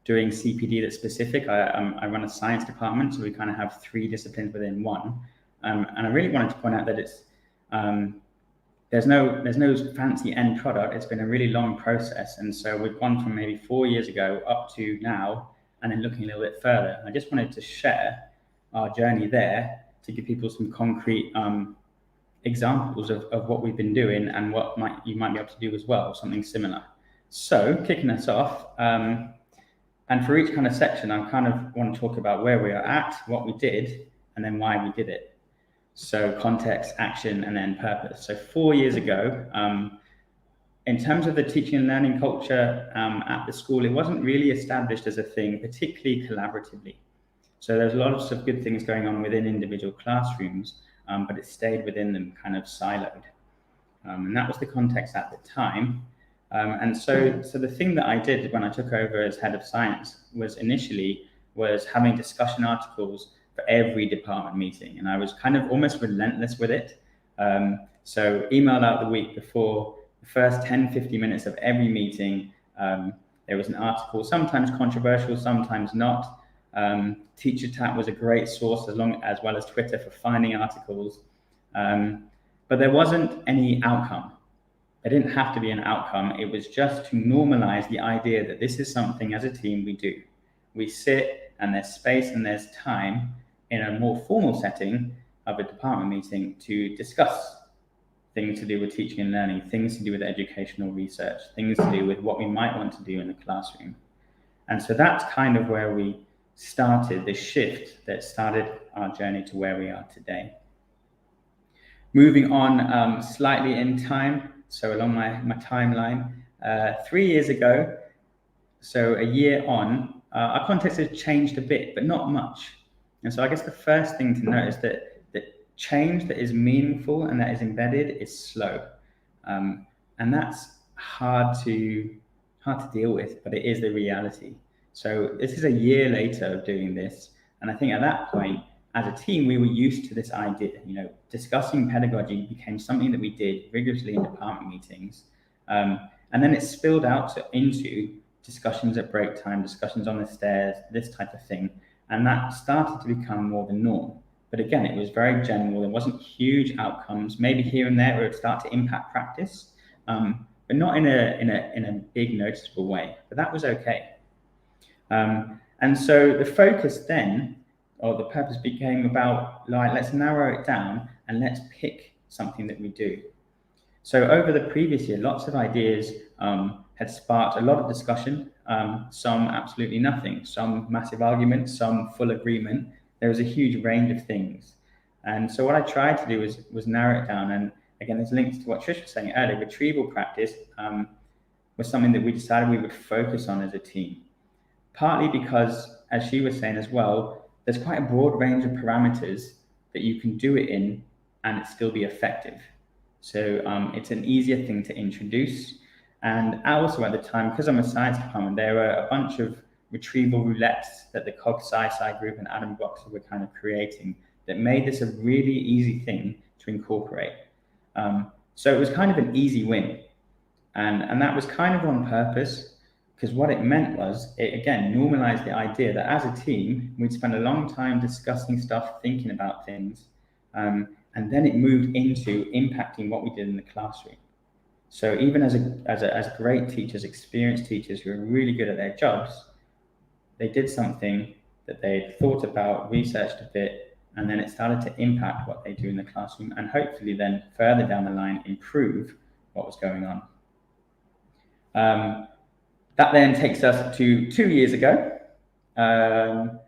doing CPD that's specific. I run a science department, so we kind of have 3 disciplines within one. And I really wanted to point out that it's there's no fancy end product. It's been a really long process, and so we've gone from maybe 4 years ago up to now, and then looking a little bit further. I just wanted to share our journey there to give people some concrete examples of what we've been doing and what you might be able to do as well, something similar. So kicking us off, and for each kind of section, I kind of want to talk about where we are at, what we did, and then why we did it. So context, action, and then purpose. So 4 years ago, in terms of the teaching and learning culture at the school, it wasn't really established as a thing, particularly collaboratively. So there's lots of good things going on within individual classrooms, but it stayed within them kind of siloed. And that was the context at the time. And so the thing that I did when I took over as head of science was initially having discussion articles for every department meeting. And I was kind of almost relentless with it. So emailed out the week before, the first 10, 50 minutes of every meeting, there was an article, sometimes controversial, sometimes not. Teacher Tap was a great source as well as Twitter for finding articles. But there wasn't any outcome. There didn't have to be an outcome. It was just to normalize the idea that this is something as a team we do. We sit and there's space and there's time in a more formal setting of a department meeting to discuss things to do with teaching and learning, things to do with educational research, things to do with what we might want to do in the classroom. And so that's kind of where we started, this shift that started our journey to where we are today. Moving on slightly in time, so along my timeline, 3 years ago, so a year on, our context has changed a bit, but not much. And so I guess the first thing to note is that change that is meaningful and that is embedded is slow. And that's hard to deal with, but it is the reality. So this is a year later of doing this. And I think at that point, as a team, we were used to this idea, discussing pedagogy became something that we did rigorously in department meetings. And then it spilled out into discussions at break time, discussions on the stairs, this type of thing. And that started to become more the norm. But again, it was very general. There wasn't huge outcomes, maybe here and there where it would start to impact practice, but not in a big noticeable way. But that was okay. And so the focus then, or the purpose became about, let's narrow it down and let's pick something that we do. So over the previous year, lots of ideas had sparked a lot of discussion, some absolutely nothing, some massive arguments, some full agreement. There was a huge range of things. And so what I tried to do was narrow it down. And again, there's links to what Trish was saying earlier. Retrieval practice was something that we decided we would focus on as a team. Partly because, as she was saying as well, there's quite a broad range of parameters that you can do it in and it still be effective. So it's an easier thing to introduce. And also at the time, because I'm a science department, there were a bunch of retrieval roulettes that the COG Sci group and Adam Boxer were kind of creating that made this a really easy thing to incorporate. So it was kind of an easy win. And that was kind of on purpose, because what it meant was, it again normalized the idea that as a team, we'd spend a long time discussing stuff, thinking about things, and then it moved into impacting what we did in the classroom. So even as great teachers, experienced teachers who are really good at their jobs, they did something that they thought about, researched a bit, and then it started to impact what they do in the classroom, and hopefully then further down the line improve what was going on. That then takes us to 2 years ago. And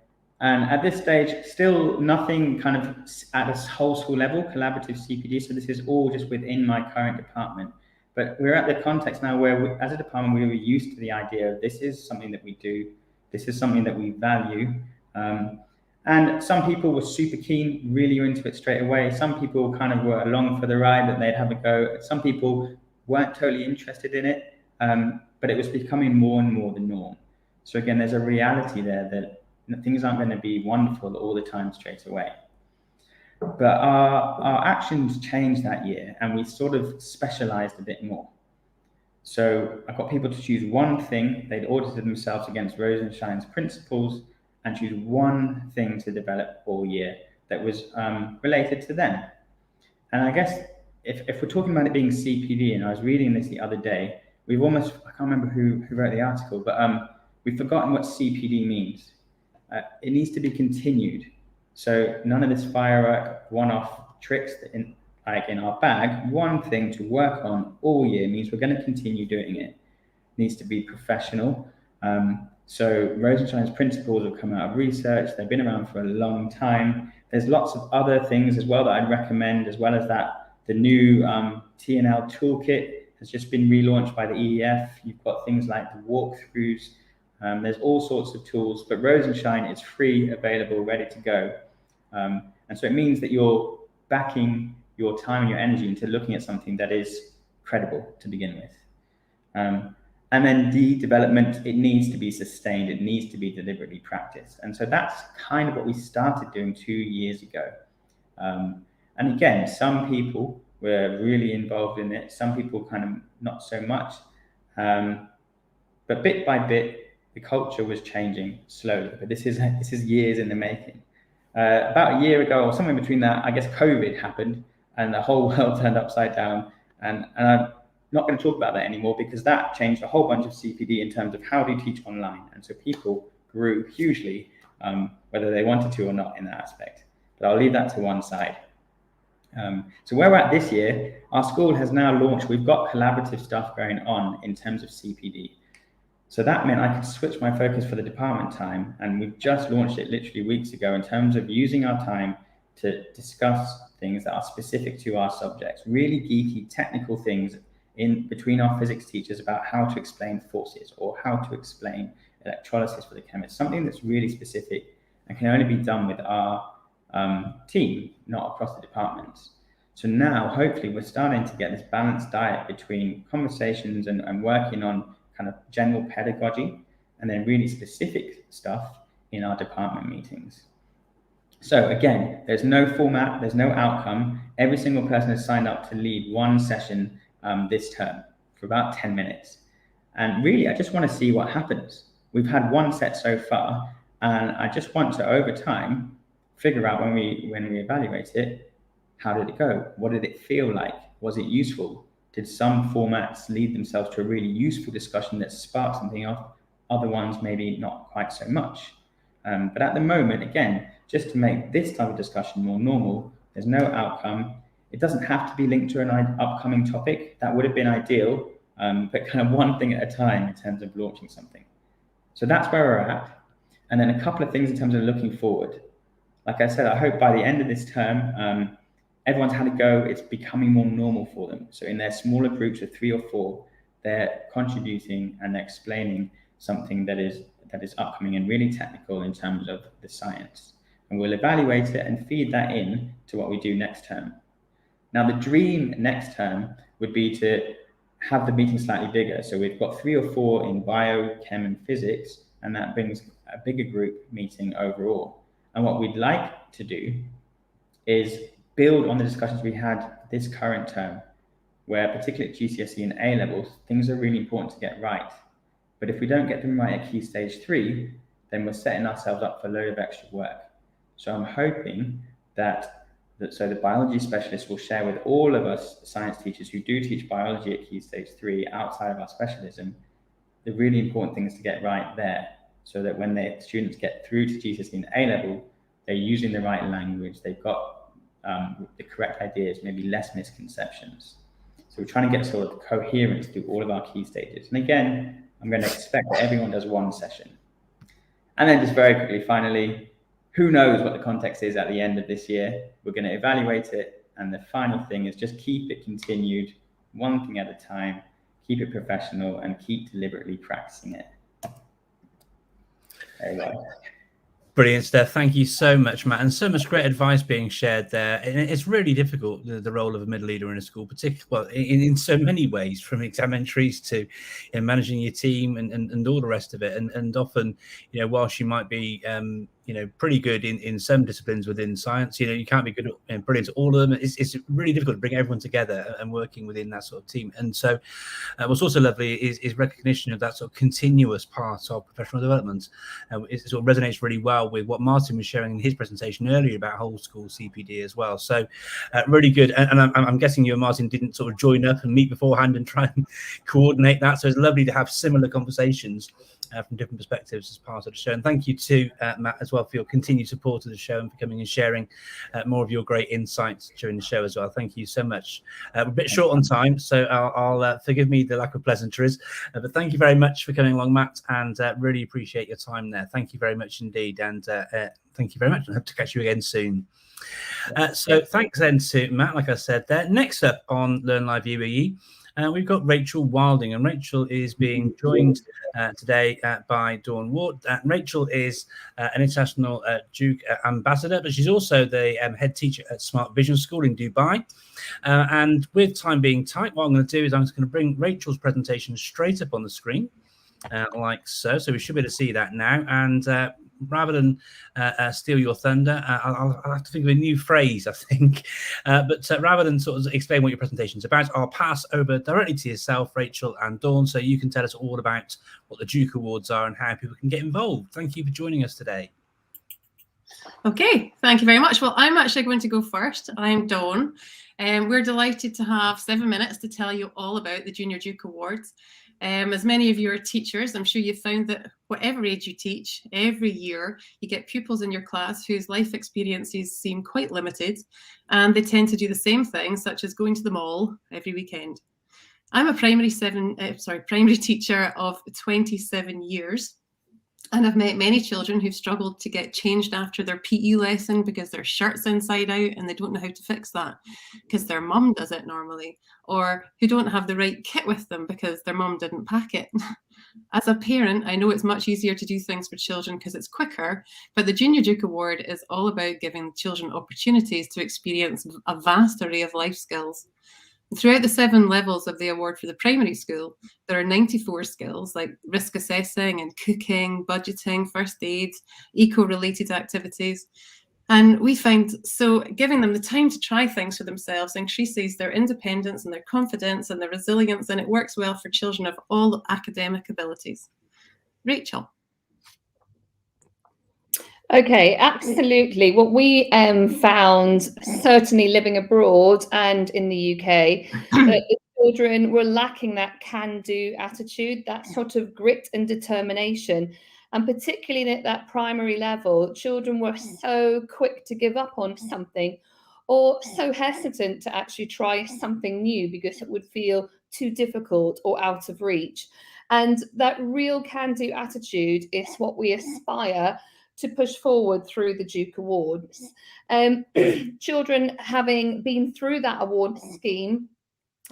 at this stage, still nothing kind of at a whole school level, collaborative CPD. So this is all just within my current department. But we're at the context now where as a department, we were used to the idea of this is something that we do. This is something that we value. And some people were super keen, really into it straight away. Some people kind of were along for the ride, that they'd have a go. Some people weren't totally interested in it. But it was becoming more and more the norm. So again, there's a reality there that things aren't going to be wonderful all the time straight away. But our actions changed that year, and we sort of specialized a bit more. So I got people to choose one thing. They'd audited themselves against Rosenshine's principles and choose one thing to develop all year that was related to them. And I guess if we're talking about it being CPD, and I was reading this the other day, I can't remember who wrote the article, but we've forgotten what CPD means. It needs to be continued. So none of this firework one-off tricks like in our bag. One thing to work on all year means we're going to continue doing it. It needs to be professional. So Rosenshine's principles have come out of research. They've been around for a long time. There's lots of other things as well that I'd recommend, as well as that. The new T&L toolkit has just been relaunched by the EEF. You've got things like the walkthroughs. There's all sorts of tools, but Rosenshine is free, available, ready to go. And so it means that you're backing your time and your energy into looking at something that is credible to begin with. And then the development, it needs to be sustained. It needs to be deliberately practiced. And so that's kind of what we started doing 2 years ago. And again, some people were really involved in it. Some people kind of not so much. But bit by bit, the culture was changing slowly. But this is years in the making. About a year ago, or somewhere between that, I guess COVID happened and the whole world turned upside down. And I'm not going to talk about that anymore, because that changed a whole bunch of CPD in terms of how do you teach online. And so people grew hugely, whether they wanted to or not in that aspect. But I'll leave that to one side. So where we're at this year, our school has now launched, we've got collaborative stuff going on in terms of CPD. So that meant I could switch my focus for the department time, and we've just launched it literally weeks ago in terms of using our time to discuss things that are specific to our subjects, really geeky technical things in between our physics teachers about how to explain forces or how to explain electrolysis for the chemists, something that's really specific and can only be done with our team, not across the departments. So now, hopefully, we're starting to get this balanced diet between conversations and working on kind of general pedagogy, and then really specific stuff in our department meetings. So again, there's no format, there's no outcome. Every single person has signed up to lead one session this term for about 10 minutes. And really, I just want to see what happens. We've had one set so far, and I just want to, over time, figure out when we evaluate it, how did it go? What did it feel like? Was it useful? Did some formats lead themselves to a really useful discussion that sparked something off? Other ones maybe not quite so much. But at the moment, again, just to make this type of discussion more normal, there's no outcome. It doesn't have to be linked to an upcoming topic. That would have been ideal, but kind of one thing at a time in terms of launching something. So that's where we're at. And then a couple of things in terms of looking forward. Like I said, I hope by the end of this term, everyone's had a go. It's becoming more normal for them. So in their smaller groups of 3 or 4, they're contributing and explaining something that is upcoming and really technical in terms of the science. And we'll evaluate it and feed that in to what we do next term. Now, the dream next term would be to have the meeting slightly bigger. So we've got 3 or 4 in bio, chem, and physics, and that brings a bigger group meeting overall. And what we'd like to do is build on the discussions we had this current term, where particularly at GCSE and A levels, things are really important to get right. But if we don't get them right at Key Stage 3, then we're setting ourselves up for a load of extra work. So I'm hoping that the biology specialists will share with all of us science teachers who do teach biology at Key Stage 3 outside of our specialism, the really important things to get right there, so that when the students get through to GCSE and A level, they're using the right language, they've got the correct ideas, maybe less misconceptions. So we're trying to get sort of coherence through all of our key stages. And again, I'm going to expect that everyone does one session. And then just very quickly, finally, who knows what the context is at the end of this year? We're going to evaluate it. And the final thing is just keep it continued, one thing at a time, keep it professional, and keep deliberately practicing it. There you go. Brilliant, Steph. Thank you so much, Matt, and so much great advice being shared there. And it's really difficult, the role of a middle leader in a school, particularly in so many ways, from exam entries to managing your team and all the rest of it. And often, whilst you might be pretty good in some disciplines within science, you can't be good and brilliant at all of them. It's really difficult to bring everyone together and working within that sort of team. And so what's also lovely is recognition of that sort of continuous part of professional development. It sort of resonates really well with what Martin was sharing in his presentation earlier about whole school CPD as well. So really good. And I'm guessing you and Martin didn't sort of join up and meet beforehand and try and coordinate that. So it's lovely to have similar conversations from different perspectives as part of the show. And thank you to Matt as well for your continued support of the show and for coming and sharing more of your great insights during the show as well. Thank you so much. We're a bit short on time, so I'll forgive me the lack of pleasantries, but thank you very much for coming along, Matt, and really appreciate your time there. Thank you very much indeed, and thank you very much, and hope to catch you again soon. So thanks then to Matt, like I said there. Next up on LearnLiveUAE, we've got Rachel Wilding, and Rachel is being joined today by Dawn Ward. Rachel is an international Duke ambassador, but she's also the head teacher at Smart Vision School in Dubai. And with time being tight, what I'm going to do is I'm just going to bring Rachel's presentation straight up on the screen, like so. So we should be able to see that now. And rather than steal your thunder, I'll have to think of a new phrase, I think. But rather than sort of explain what your presentation is about, I'll pass over directly to yourself, Rachel and Dawn, so you can tell us all about what the Duke Awards are and how people can get involved. Thank you for joining us today. Okay, thank you very much. Well, I'm actually going to go first. I'm Dawn, and we're delighted to have 7 minutes to tell you all about the Junior Duke Awards. As many of you are teachers, I'm sure you've found that whatever age you teach, every year you get pupils in your class whose life experiences seem quite limited, and they tend to do the same things, such as going to the mall every weekend. I'm a primary teacher of 27 years. And I've met many children who've struggled to get changed after their PE lesson because their shirt's inside out and they don't know how to fix that because their mum does it normally, or who don't have the right kit with them because their mum didn't pack it. As a parent, I know it's much easier to do things for children because it's quicker, but the Junior Duke Award is all about giving children opportunities to experience a vast array of life skills. Throughout the 7 levels of the award for the primary school, there are 94 skills like risk assessing and cooking, budgeting, first aid, eco-related activities. And we find giving them the time to try things for themselves increases their independence and their confidence and their resilience, and it works well for children of all academic abilities. Rachel. Okay, absolutely. What we found, certainly living abroad and in the UK, that the children were lacking that can-do attitude, that sort of grit and determination. And particularly at that primary level, children were so quick to give up on something or so hesitant to actually try something new because it would feel too difficult or out of reach. And that real can-do attitude is what we aspire to push forward through the Duke Awards. Children having been through that award scheme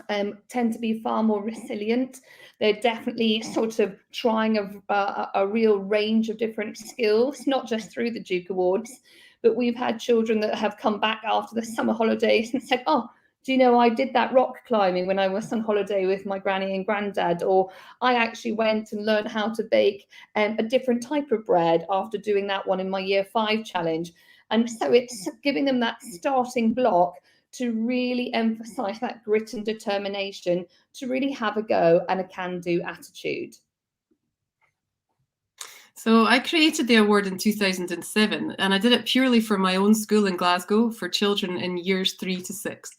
tend to be far more resilient. They're definitely sort of trying a real range of different skills, not just through the Duke Awards, but we've had children that have come back after the summer holidays and said, oh, do you know, I did that rock climbing when I was on holiday with my granny and granddad, or I actually went and learned how to bake a different type of bread after doing that one in my Year 5 challenge. And so it's giving them that starting block to really emphasize that grit and determination, to really have a go and a can-do attitude. So I created the award in 2007, and I did it purely for my own school in Glasgow for children in years 3 to 6.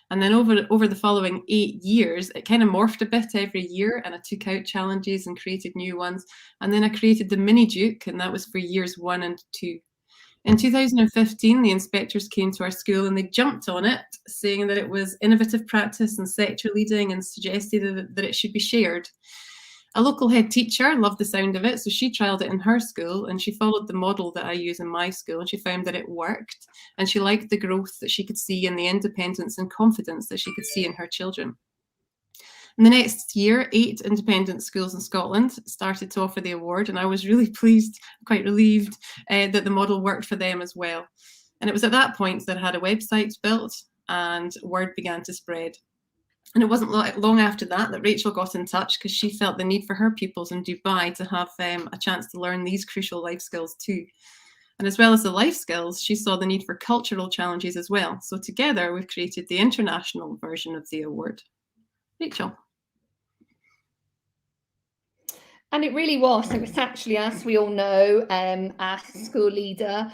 And then over the following 8 years, it kind of morphed a bit every year, and I took out challenges and created new ones. And then I created the Mini Duke, and that was for years 1 and 2. In 2015, the inspectors came to our school and they jumped on it, saying that it was innovative practice and sector leading, and suggested that it should be shared. A local head teacher loved the sound of it, so she trialled it in her school and she followed the model that I use in my school, and she found that it worked, and she liked the growth that she could see and the independence and confidence that she could see in her children. In the next year, 8 independent schools in Scotland started to offer the award, and I was really pleased, quite relieved that the model worked for them as well. And it was at that point that I had a website built and word began to spread. And it wasn't long after that that Rachel got in touch, because she felt the need for her pupils in Dubai to have a chance to learn these crucial life skills too. And as well as the life skills, she saw the need for cultural challenges as well. So together we've created the international version of the award. Rachel. And it really was. It was actually, as we all know, as a school leader,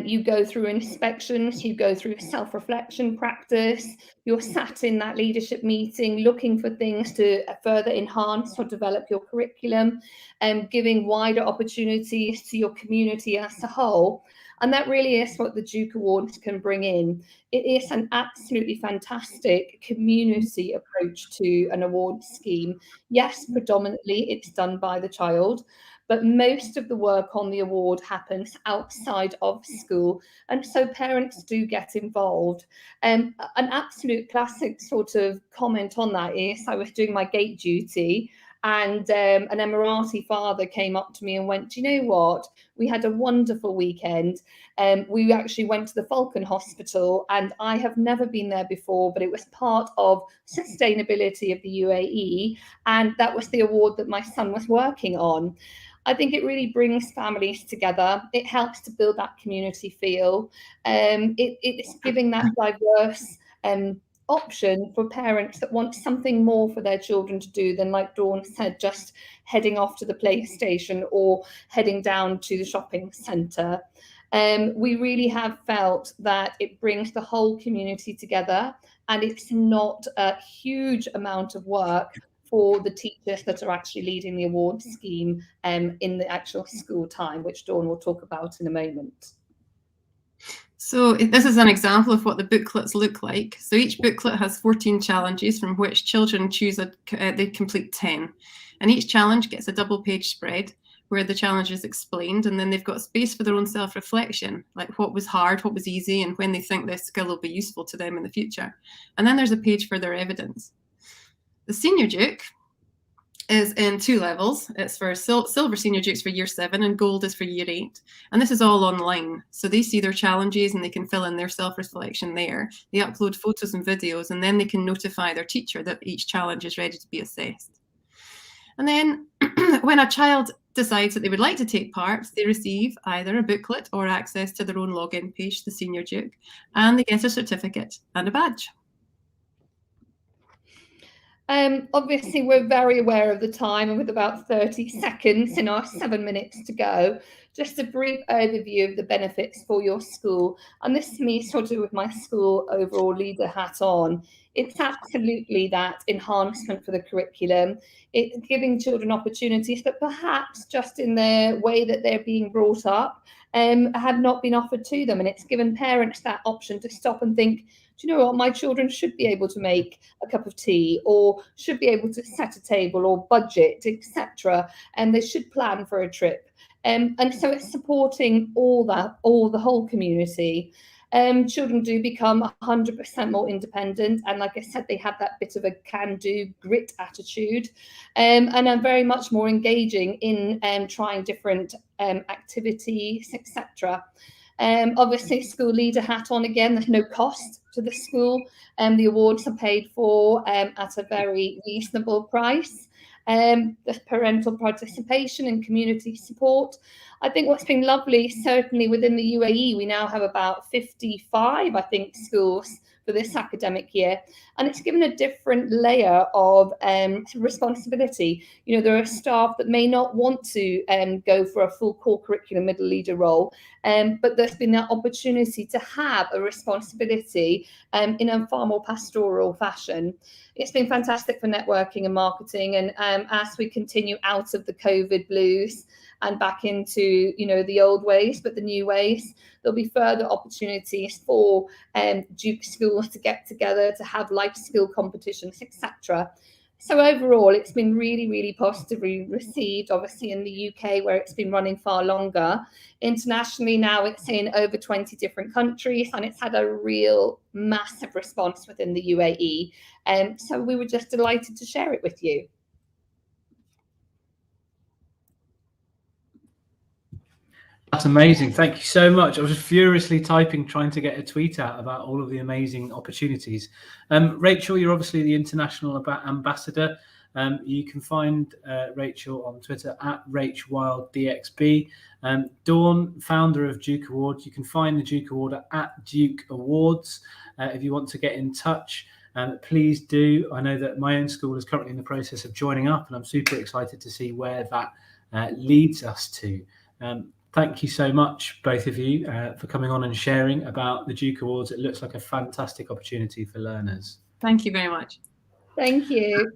you go through inspections, you go through self-reflection practice, you're sat in that leadership meeting looking for things to further enhance or develop your curriculum, and giving wider opportunities to your community as a whole. And that really is what the Duke Awards can bring in. It is an absolutely fantastic community approach to an award scheme. Yes, predominantly it's done by the child, but most of the work on the award happens outside of school. And so parents do get involved. An absolute classic sort of comment on that is I was doing my gate duty, and an Emirati father came up to me and went, "Do you know what? We had a wonderful weekend. We actually went to the Falcon Hospital, and I have never been there before, but it was part of sustainability of the UAE, and that was the award that my son was working on." I think it really brings families together. It helps to build that community feel. It's giving that diverse option for parents that want something more for their children to do than, like Dawn said, just heading off to the PlayStation or heading down to the shopping centre. We really have felt that it brings the whole community together, and it's not a huge amount of work for the teachers that are actually leading the award scheme in the actual school time, which Dawn will talk about in a moment. So this is an example of what the booklets look like. So each booklet has 14 challenges from which children choose they complete 10. And each challenge gets a double page spread where the challenge is explained, and then they've got space for their own self-reflection, like what was hard, what was easy, and when they think this skill will be useful to them in the future. And then there's a page for their evidence. The Senior Duke is in 2 levels. It's for silver Senior Dukes for year 7 and gold is for year 8. And this is all online. So they see their challenges and they can fill in their self-reflection there. They upload photos and videos, and then they can notify their teacher that each challenge is ready to be assessed. And then when a child decides that they would like to take part, they receive either a booklet or access to their own login page, the Senior Duke, and they get a certificate and a badge. Obviously, we're very aware of the time, and with about 30 seconds in our 7 minutes to go, just a brief overview of the benefits for your school. And this is me sort of with my school overall leader hat on. It's absolutely that enhancement for the curriculum. It's giving children opportunities that perhaps just in the way that they're being brought up have not been offered to them. And it's given parents that option to stop and think, do you know what, my children should be able to make a cup of tea, or should be able to set a table or budget, etc. And they should plan for a trip. And so it's supporting all the whole community. Children do become 100% more independent, and like I said, they have that bit of a can-do grit attitude, and are very much more engaging in trying different activities, etc. Obviously, school leader hat on again. There's no cost to the school, and the awards are paid for at a very reasonable price. There's parental participation and community support. I think what's been lovely, certainly within the UAE, we now have about 55, I think, schools for this academic year, and it's given a different layer of responsibility. You know, there are staff that may not want to go for a full core curriculum middle leader role, but there's been that opportunity to have a responsibility in a far more pastoral fashion. It's been fantastic for networking and marketing, and as we continue out of the COVID blues and back into, you know, the old ways, but the new ways, there'll be further opportunities for Duke schools to get together, to have life skill competitions, etc. So overall, it's been really, really positively received, obviously in the UK, where it's been running far longer. Internationally now, it's in over 20 different countries, and it's had a real massive response within the UAE. So we were just delighted to share it with you. That's amazing. Thank you so much. I was furiously typing, trying to get a tweet out about all of the amazing opportunities. Rachel, you're obviously the international ambassador. You can find Rachel on Twitter at RachWildDXB. Dawn, founder of Duke Awards. You can find the Duke Award at Duke Awards. If you want to get in touch, please do. I know that my own school is currently in the process of joining up, and I'm super excited to see where that leads us to. Thank you so much, both of you, for coming on and sharing about the Duke Awards. It looks like a fantastic opportunity for learners. Thank you very much. Thank you.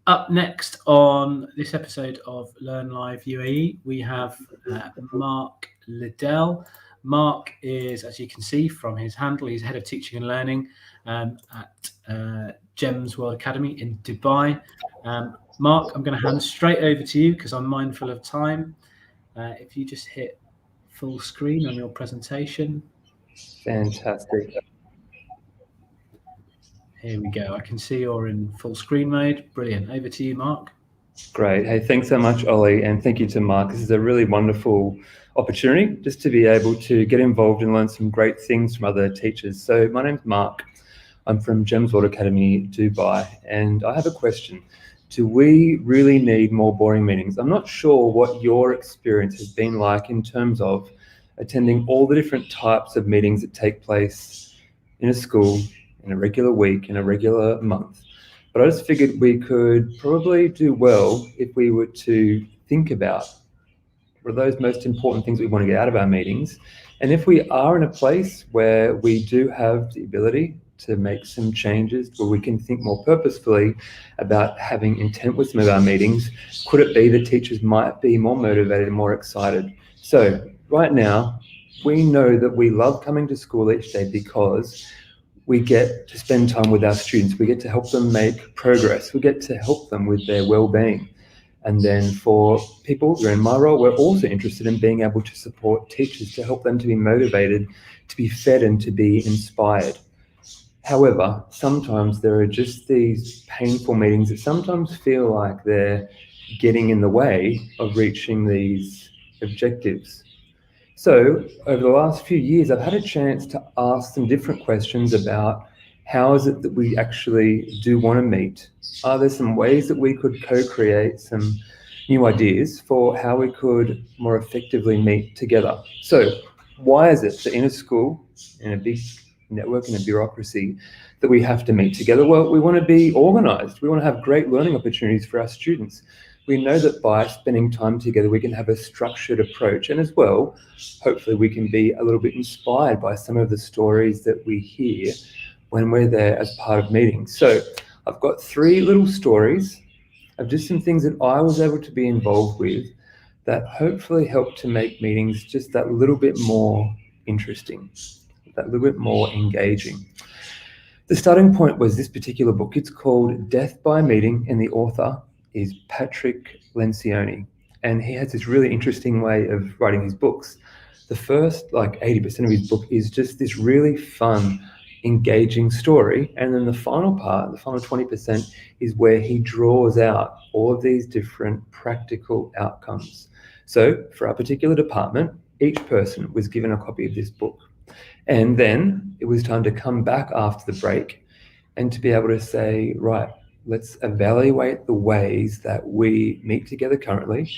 Up next on this episode of Learn Live UAE, we have Mark Liddell. Mark is, as you can see from his handle, he's head of teaching and learning at GEMS World Academy in Dubai. Mark, I'm going to hand straight over to you because I'm mindful of time. If you just hit full screen on your presentation. Fantastic. Here we go. I can see you're in full screen mode. Brilliant. Over to you, Mark. Great. Hey, thanks so much, Ollie, and thank you to Mark. This is a really wonderful opportunity just to be able to get involved and learn some great things from other teachers. So my name's Mark. I'm from GEMS World Academy, Dubai, and I have a question. Do we really need more boring meetings? I'm not sure what your experience has been like in terms of attending all the different types of meetings that take place in a school, in a regular week, in a regular month. But I just figured we could probably do well if we were to think about what are those most important things we want to get out of our meetings. And if we are in a place where we do have the ability to make some changes, where we can think more purposefully about having intent with some of our meetings, could it be that teachers might be more motivated and more excited? So right now, we know that we love coming to school each day because we get to spend time with our students. We get to help them make progress. We get to help them with their well-being. And then for people who are in my role, we're also interested in being able to support teachers to help them to be motivated, to be fed and to be inspired. However, sometimes there are just these painful meetings that sometimes feel like they're getting in the way of reaching these objectives. So over the last few years, I've had a chance to ask some different questions about how is it that we actually do want to meet? Are there some ways that we could co-create some new ideas for how we could more effectively meet together? So why is it that in a school, in a big network and a bureaucracy, that we have to meet together? Well, we want to be organized. We want to have great learning opportunities for our students. We know that by spending time together, we can have a structured approach. And as well, hopefully we can be a little bit inspired by some of the stories that we hear when we're there as part of meetings. So I've got 3 little stories of just some things that I was able to be involved with that hopefully help to make meetings just that little bit more interesting, that little bit more engaging. The starting point was this particular book. It's called Death by Meeting, and the author is Patrick Lencioni. And he has this really interesting way of writing his books. The first, 80% of his book is just this really fun, engaging story. And then the final part, the final 20%, is where he draws out all of these different practical outcomes. So for our particular department, each person was given a copy of this book. And then it was time to come back after the break and to be able to say, right, let's evaluate the ways that we meet together currently.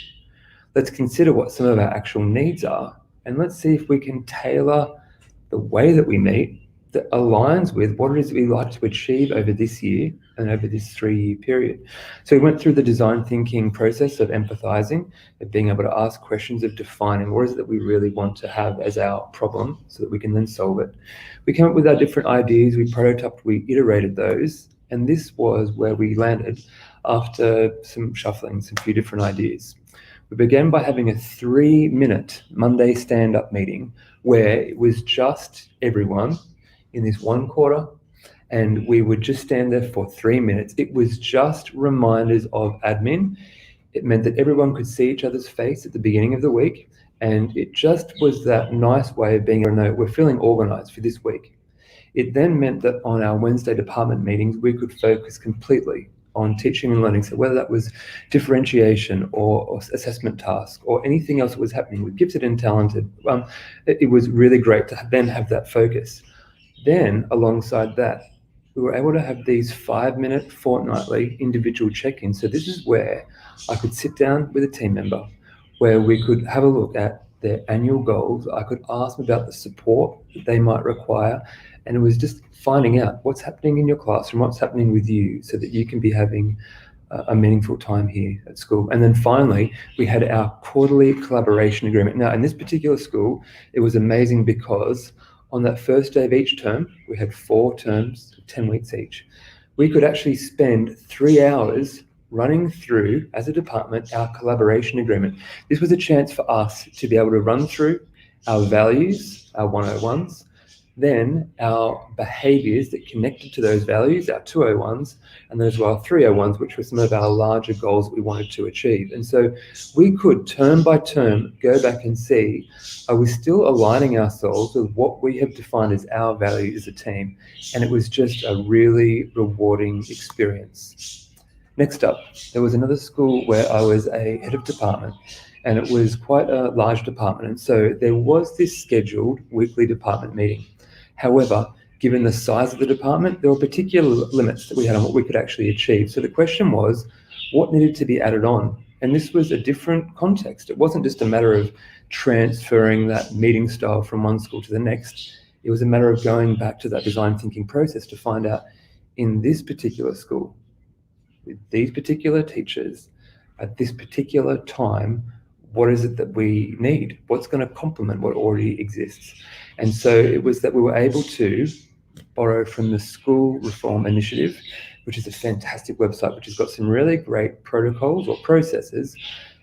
Let's consider what some of our actual needs are, and let's see if we can tailor the way that we meet that aligns with what it is that we like to achieve over this year and over this 3-year period. So we went through the design thinking process of empathizing, of being able to ask questions, of defining what is it that we really want to have as our problem so that we can then solve it. We came up with our different ideas, we prototyped, we iterated those, and this was where we landed after some shuffling, some few different ideas. We began by having a 3-minute Monday stand-up meeting where it was just everyone in this one quarter and we would just stand there for 3 minutes. It was just reminders of admin. It meant that everyone could see each other's face at the beginning of the week, and it just was that nice way of being able to know we're feeling organised for this week. It then meant that on our Wednesday department meetings, we could focus completely on teaching and learning. So whether that was differentiation or assessment task or anything else that was happening with gifted and talented, it was really great to then have that focus. Then alongside that, we were able to have these 5-minute fortnightly individual check-ins. So this is where I could sit down with a team member, where we could have a look at their annual goals. I could ask them about the support that they might require. And it was just finding out what's happening in your classroom, what's happening with you, so that you can be having a meaningful time here at school. And then finally, we had our quarterly collaboration agreement. Now, in this particular school, it was amazing because on that first day of each term, we had 4 terms, 10 weeks each. We could actually spend 3 hours running through, as a department, our collaboration agreement. This was a chance for us to be able to run through our values, our 101s, then our behaviours that connected to those values, our 201s, and then as well 301s, which were some of our larger goals that we wanted to achieve. And so we could, term by term, go back and see, are we still aligning ourselves with what we have defined as our value as a team? And it was just a really rewarding experience. Next up, there was another school where I was a head of department, and it was quite a large department. And so there was this scheduled weekly department meeting. However, given the size of the department, there were particular limits that we had on what we could actually achieve. So the question was, what needed to be added on? And this was a different context. It wasn't just a matter of transferring that meeting style from one school to the next. It was a matter of going back to that design thinking process to find out, in this particular school, with these particular teachers, at this particular time, what is it that we need? What's going to complement what already exists? And so it was that we were able to borrow from the School Reform Initiative, which is a fantastic website, which has got some really great protocols or processes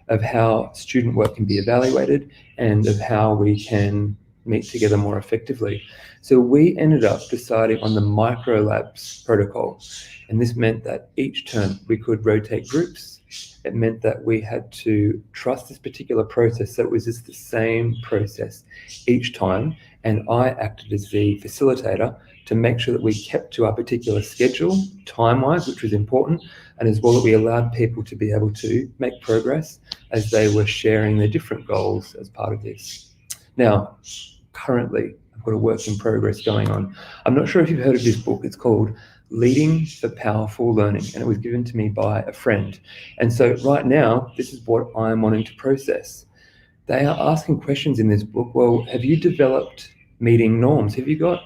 of how student work can be evaluated and of how we can meet together more effectively. So we ended up deciding on the micro labs protocol. And this meant that each term we could rotate groups. It meant that we had to trust this particular process. So it was just the same process each time. And I acted as the facilitator to make sure that we kept to our particular schedule, time-wise, which was important, and as well that we allowed people to be able to make progress as they were sharing their different goals as part of this. Now, currently, I've got a work in progress going on. I'm not sure if you've heard of this book. It's called Leading for Powerful Learning, and it was given to me by a friend. And so right now, this is what I'm wanting to process. They are asking questions in this book. Well, have you developed meeting norms? Have you got,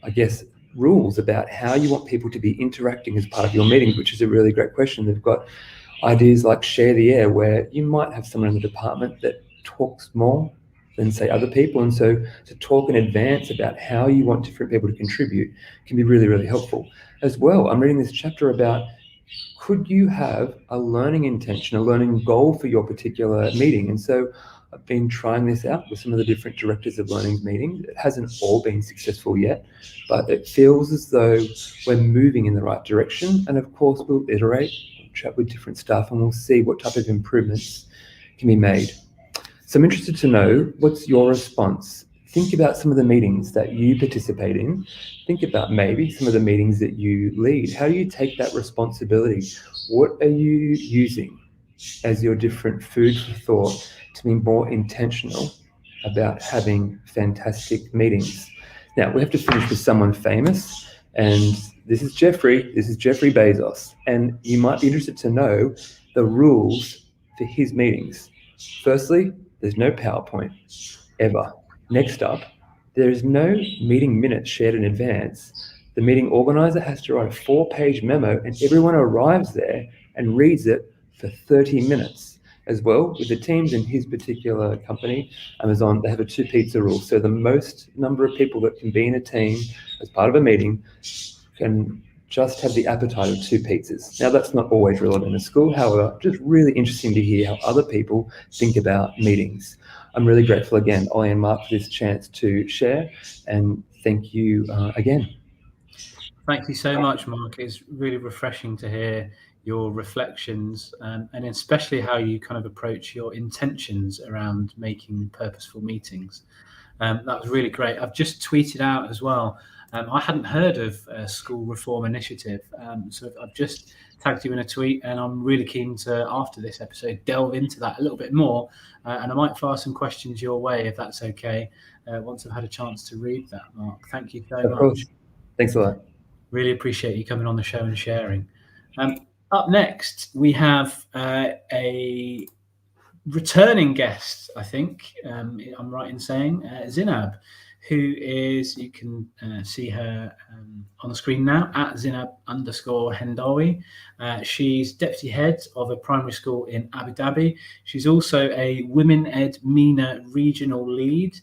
I guess, rules about how you want people to be interacting as part of your meetings, which is a really great question. They've got ideas like share the air, where you might have someone in the department that talks more than, say, other people. And so to talk in advance about how you want different people to contribute can be really, really helpful. As well, I'm reading this chapter about, could you have a learning intention, a learning goal for your particular meeting? And so I've been trying this out with some of the different directors of learning meetings. It hasn't all been successful yet, but it feels as though we're moving in the right direction. And of course, we'll iterate, chat with different staff, and we'll see what type of improvements can be made. So I'm interested to know, what's your response? Think about some of the meetings that you participate in. Think about maybe some of the meetings that you lead. How do you take that responsibility? What are you using as your different food for thought to be more intentional about having fantastic meetings? Now, we have to finish with someone famous, and this is Jeffrey Bezos, and you might be interested to know the rules for his meetings. Firstly, there's no PowerPoint, ever. Next up, there is no meeting minutes shared in advance. The meeting organizer has to write a 4-page memo, and everyone arrives there and reads it for 30 minutes. As well, with the teams in his particular company, Amazon, they have a 2-pizza rule. So the most number of people that can be in a team as part of a meeting can just have the appetite of 2 pizzas. Now, that's not always relevant in a school. However, just really interesting to hear how other people think about meetings. I'm really grateful again, Ollie and Mark, for this chance to share, and thank you again. Thank you so much, Mark. It's really refreshing to hear your reflections, and especially how you kind of approach your intentions around making purposeful meetings. That was really great. I've just tweeted out as well. I hadn't heard of a school reform initiative, so I've just tagged you in a tweet, and I'm really keen to, after this episode, delve into that a little bit more, and I might fire some questions your way if that's okay, once I've had a chance to read that, Mark. Thank you so much. Of course. Thanks a lot. Really appreciate you coming on the show and sharing. Up next, we have a returning guest, I think, I'm right in saying, Zinab, who is, you can see her on the screen now, at Zinab_Hendawi. She's deputy head of a primary school in Abu Dhabi. She's also a Women Ed MENA regional lead.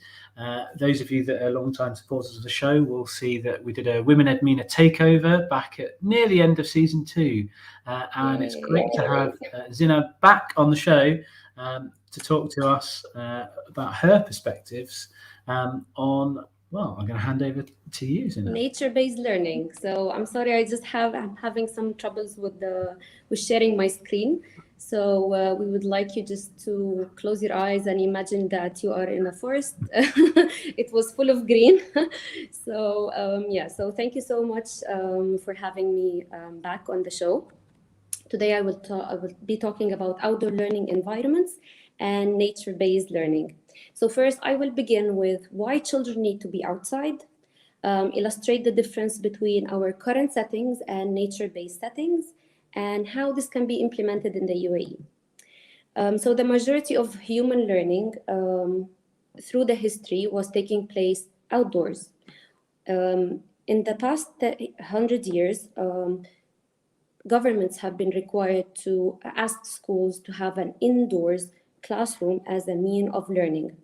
Those of you that are long-time supporters of the show will see that we did a Women Ed MENA takeover back at near the end of season 2. And it's great to have Zinab back on the show to talk to us about her perspectives on, well, I'm going to hand over to you, Zinab. Nature-based learning. So I'm sorry, I'm having some troubles with sharing my screen. So we would like you just to close your eyes and imagine that you are in a forest. It was full of green. So yeah, so thank you so much for having me back on the show. Today I will be talking about outdoor learning environments and nature-based learning. So first, I will begin with why children need to be outside, illustrate the difference between our current settings and nature-based settings, and how this can be implemented in the UAE. So the majority of human learning through the history was taking place outdoors. In the past 100 years, governments have been required to ask schools to have an indoors classroom as a mean of learning.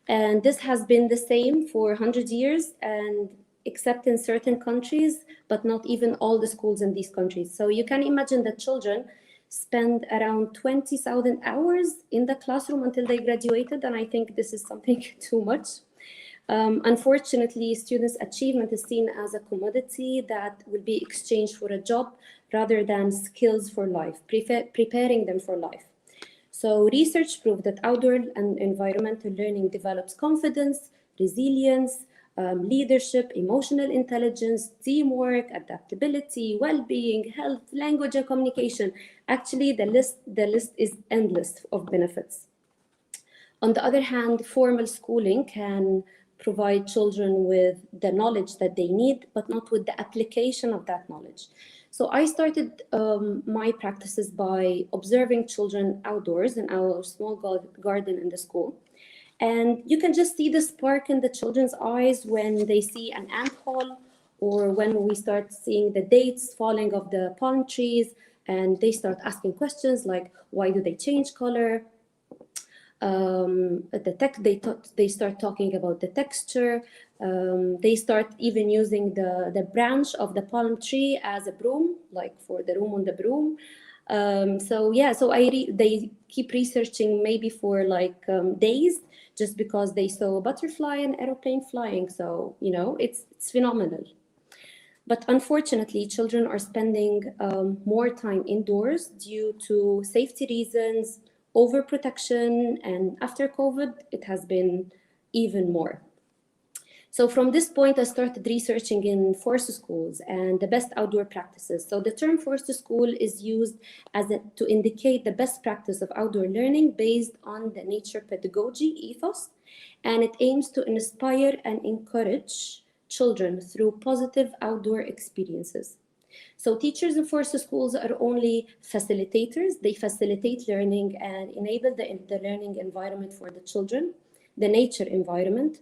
And this has been the same for 100 years, and except in certain countries, but not even all the schools in these countries. So you can imagine that children spend around 20,000 hours in the classroom until they graduated, and I think this is something too much. Unfortunately, students' achievement is seen as a commodity that will be exchanged for a job rather than skills for life, preparing them for life. So research proved that outdoor and environmental learning develops confidence, resilience, leadership, emotional intelligence, teamwork, adaptability, well-being, health, language, and communication. Actually, the list is endless of benefits. On the other hand, formal schooling can provide children with the knowledge that they need, but not with the application of that knowledge. So I started my practices by observing children outdoors in our small garden in the school. And you can just see the spark in the children's eyes when they see an ant hill, or when we start seeing the dates falling off the palm trees, and they start asking questions like, why do they change color? They start talking about the texture. They start even using the branch of the palm tree as a broom, like for the room on the broom. So yeah, so they keep researching maybe for like days, just because they saw a butterfly and aeroplane flying. So, you know, it's phenomenal. But unfortunately, children are spending more time indoors due to safety reasons, overprotection, and after COVID, it has been even more. So from this point, I started researching in forced schools and the best outdoor practices. So the term forced school is used to indicate the best practice of outdoor learning based on the nature pedagogy ethos, and it aims to inspire and encourage children through positive outdoor experiences. So teachers in forced schools are only facilitators. They facilitate learning and enable the learning environment for the children, the nature environment.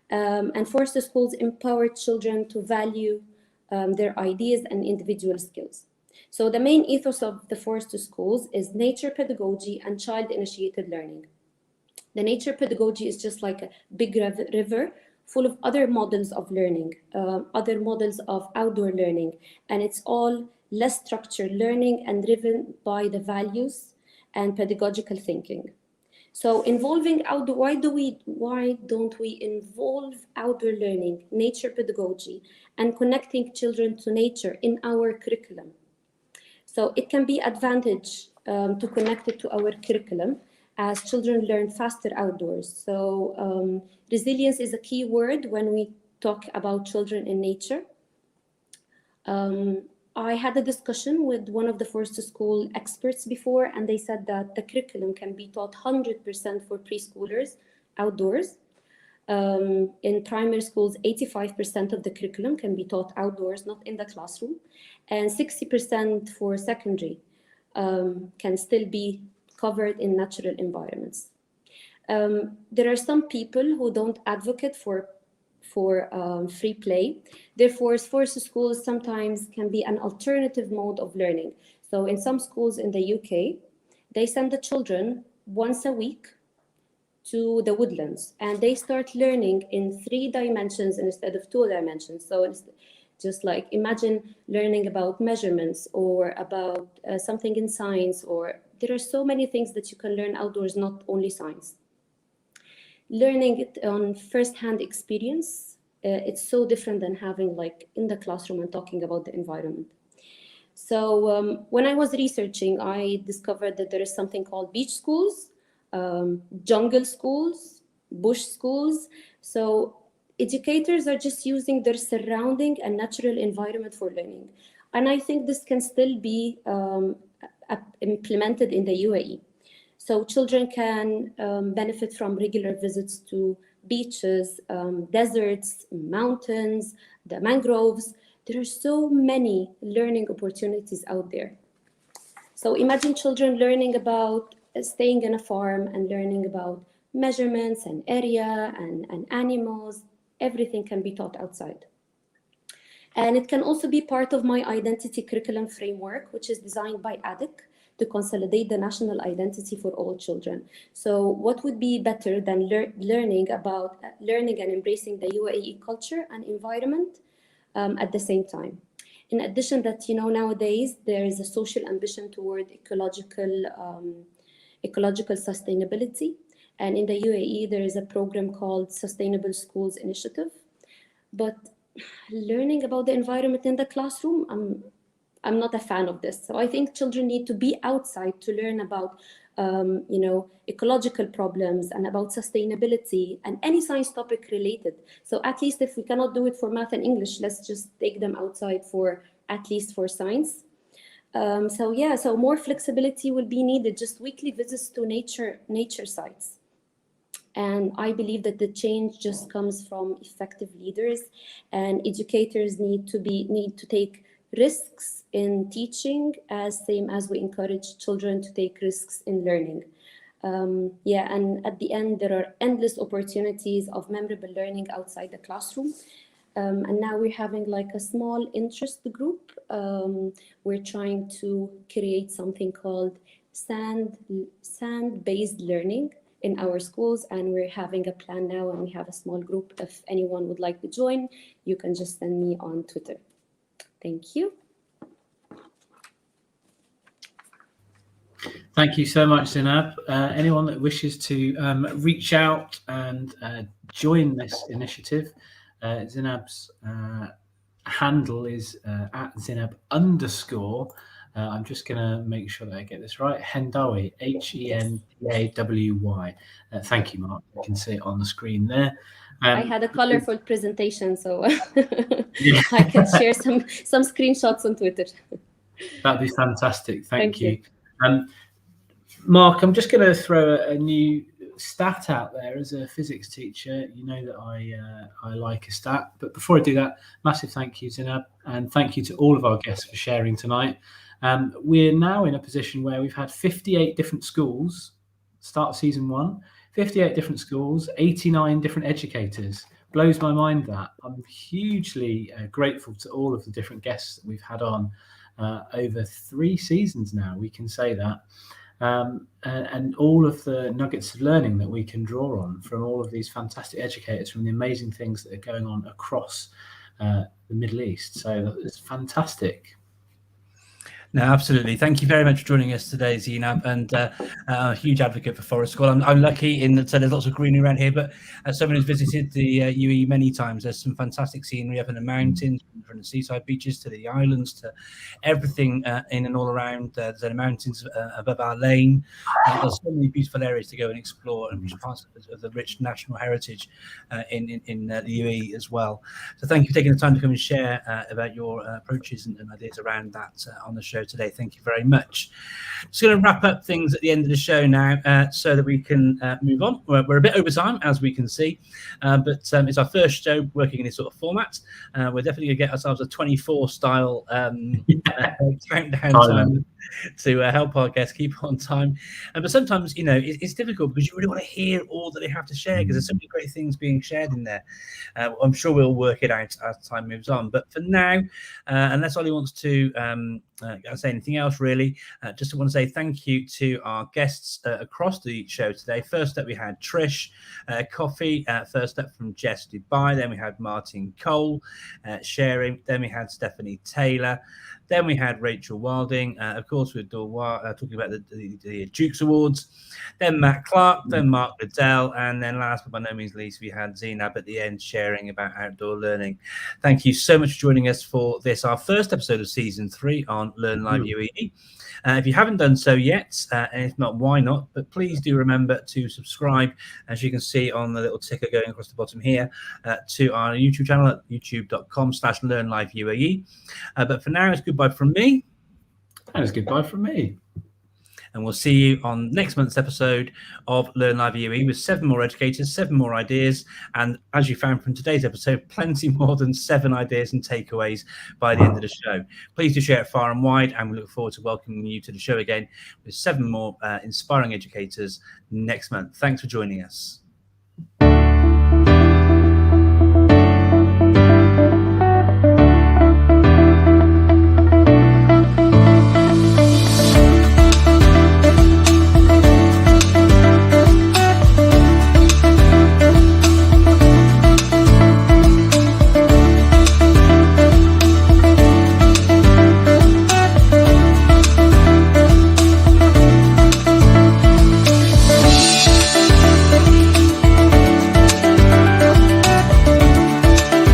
And forced schools empower children to value their ideas and individual skills. So the main ethos of the forced schools is nature pedagogy and child-initiated learning. The nature pedagogy is just like a big river full of other models of learning, other models of outdoor learning, and it's all less structured learning and driven by the values and pedagogical thinking. So involving outdoor, why don't we involve outdoor learning, nature pedagogy, and connecting children to nature in our curriculum? So it can be advantage to connect it to our curriculum as children learn faster outdoors. So resilience is a key word when we talk about children in nature. I had a discussion with one of the Forest School experts before, and they said that the curriculum can be taught 100% for preschoolers outdoors. In primary schools, 85% of the curriculum can be taught outdoors, not in the classroom, and 60% for secondary can still be covered in natural environments. There are some people who don't advocate for free play. Therefore, forest schools sometimes can be an alternative mode of learning. So in some schools in the UK, they send the children once a week to the woodlands, and they start learning in 3 dimensions instead of 2 dimensions. So it's just like, imagine learning about measurements or about something in science, or there are so many things that you can learn outdoors, not only science. Learning it on first-hand experience, it's so different than having like in the classroom and talking about the environment. So when I was researching, I discovered that there is something called beach schools, jungle schools, bush schools. So educators are just using their surrounding and natural environment for learning. And I think this can still be implemented in the UAE. So children can benefit from regular visits to beaches, deserts, mountains, the mangroves. There are so many learning opportunities out there. So imagine children learning about staying in a farm and learning about measurements and area and animals. Everything can be taught outside. And it can also be part of my identity curriculum framework, which is designed by ADIC to consolidate the national identity for all children. So what would be better than learning and embracing the UAE culture and environment at the same time? In addition that, nowadays there is a social ambition toward ecological sustainability. And in the UAE, there is a program called Sustainable Schools Initiative. But learning about the environment in the classroom, I'm not a fan of this. So I think children need to be outside to learn about, ecological problems and about sustainability and any science topic related. So at least if we cannot do it for math and English, let's just take them outside at least for science. So more flexibility will be needed, just weekly visits to nature sites. And I believe that the change just comes from effective leaders, and educators need to take risks in teaching, same as we encourage children to take risks in learning. And at the end, there are endless opportunities of memorable learning outside the classroom. And now we're having like a small interest group. We're trying to create something called sand-based learning in our schools, and we're having a plan now, and we have a small group. If anyone would like to join, you can just send me on Twitter. Thank you. Thank you so much, Zinab. Anyone that wishes to reach out and join this initiative, Zinab's handle is at Zinab_. I'm just going to make sure that I get this right. Hendawy, Hendawy. Thank you, Mark. You can see it on the screen there. I had a colorful presentation, so I can share some screenshots on Twitter. That'd be fantastic. Thank you. Mark, I'm just going to throw a new stat out there. As a physics teacher, you know that I like a stat. But before I do that, massive thank you, Zinab, and thank you to all of our guests for sharing tonight. We're now in a position where we've had 58 different schools start season 1, 58 different schools, 89 different educators. Blows my mind that. I'm hugely grateful to all of the different guests that we've had on over 3 seasons now, we can say that. And all of the nuggets of learning that we can draw on from all of these fantastic educators, from the amazing things that are going on across the Middle East. So it's fantastic. No, absolutely. Thank you very much for joining us today, Zainab, and a huge advocate for Forest School. I'm lucky in that there's lots of greenery around here, but as someone who's visited the UAE many times, there's some fantastic scenery up in the mountains, from the seaside beaches to the islands to everything in and all around. There's the mountains above our lane. There's so many beautiful areas to go and explore, and which parts of the rich national heritage in the UAE as well. So thank you for taking the time to come and share about your approaches and ideas around that on the show today. Thank you very much. Just going to wrap up things at the end of the show now so that we can move on. We're a bit over time, as we can see, but it's our first show working in this sort of format. We're definitely going to get ourselves a 24 style countdown time to help our guests keep on time. But sometimes, it's difficult because you really want to hear all that they have to share, because there's so many great things being shared in there. I'm sure we'll work it out as time moves on. But for now, unless Ollie wants to say anything else, really, just want to say thank you to our guests across the show today. First up, we had Trish Coffee. First up from Jess Dubai. Then we had Martin Cole sharing. Then we had Stephanie Taylor. Then we had Rachel Wilding, of course, with talking about the Dukes Awards. Then Matt Clark, then Mark Liddell, and then last but by no means least, we had Zainab at the end sharing about outdoor learning. Thank you so much for joining us for this, our first episode of Season 3 on Learn Live UAE. If you haven't done so yet, and if not, why not? But please do remember to subscribe, as you can see on the little ticker going across the bottom here, to our YouTube channel at youtube.com/LearnLiveUAE. But for now, it's goodbye from me. And it's goodbye from me. And we'll see you on next month's episode of Learn Live UAE with 7 more educators, 7 more ideas, and as you found from today's episode, plenty more than 7 ideas and takeaways by the end of the show. Please do share it far and wide, and we look forward to welcoming you to the show again with 7 more inspiring educators next month. Thanks for joining us.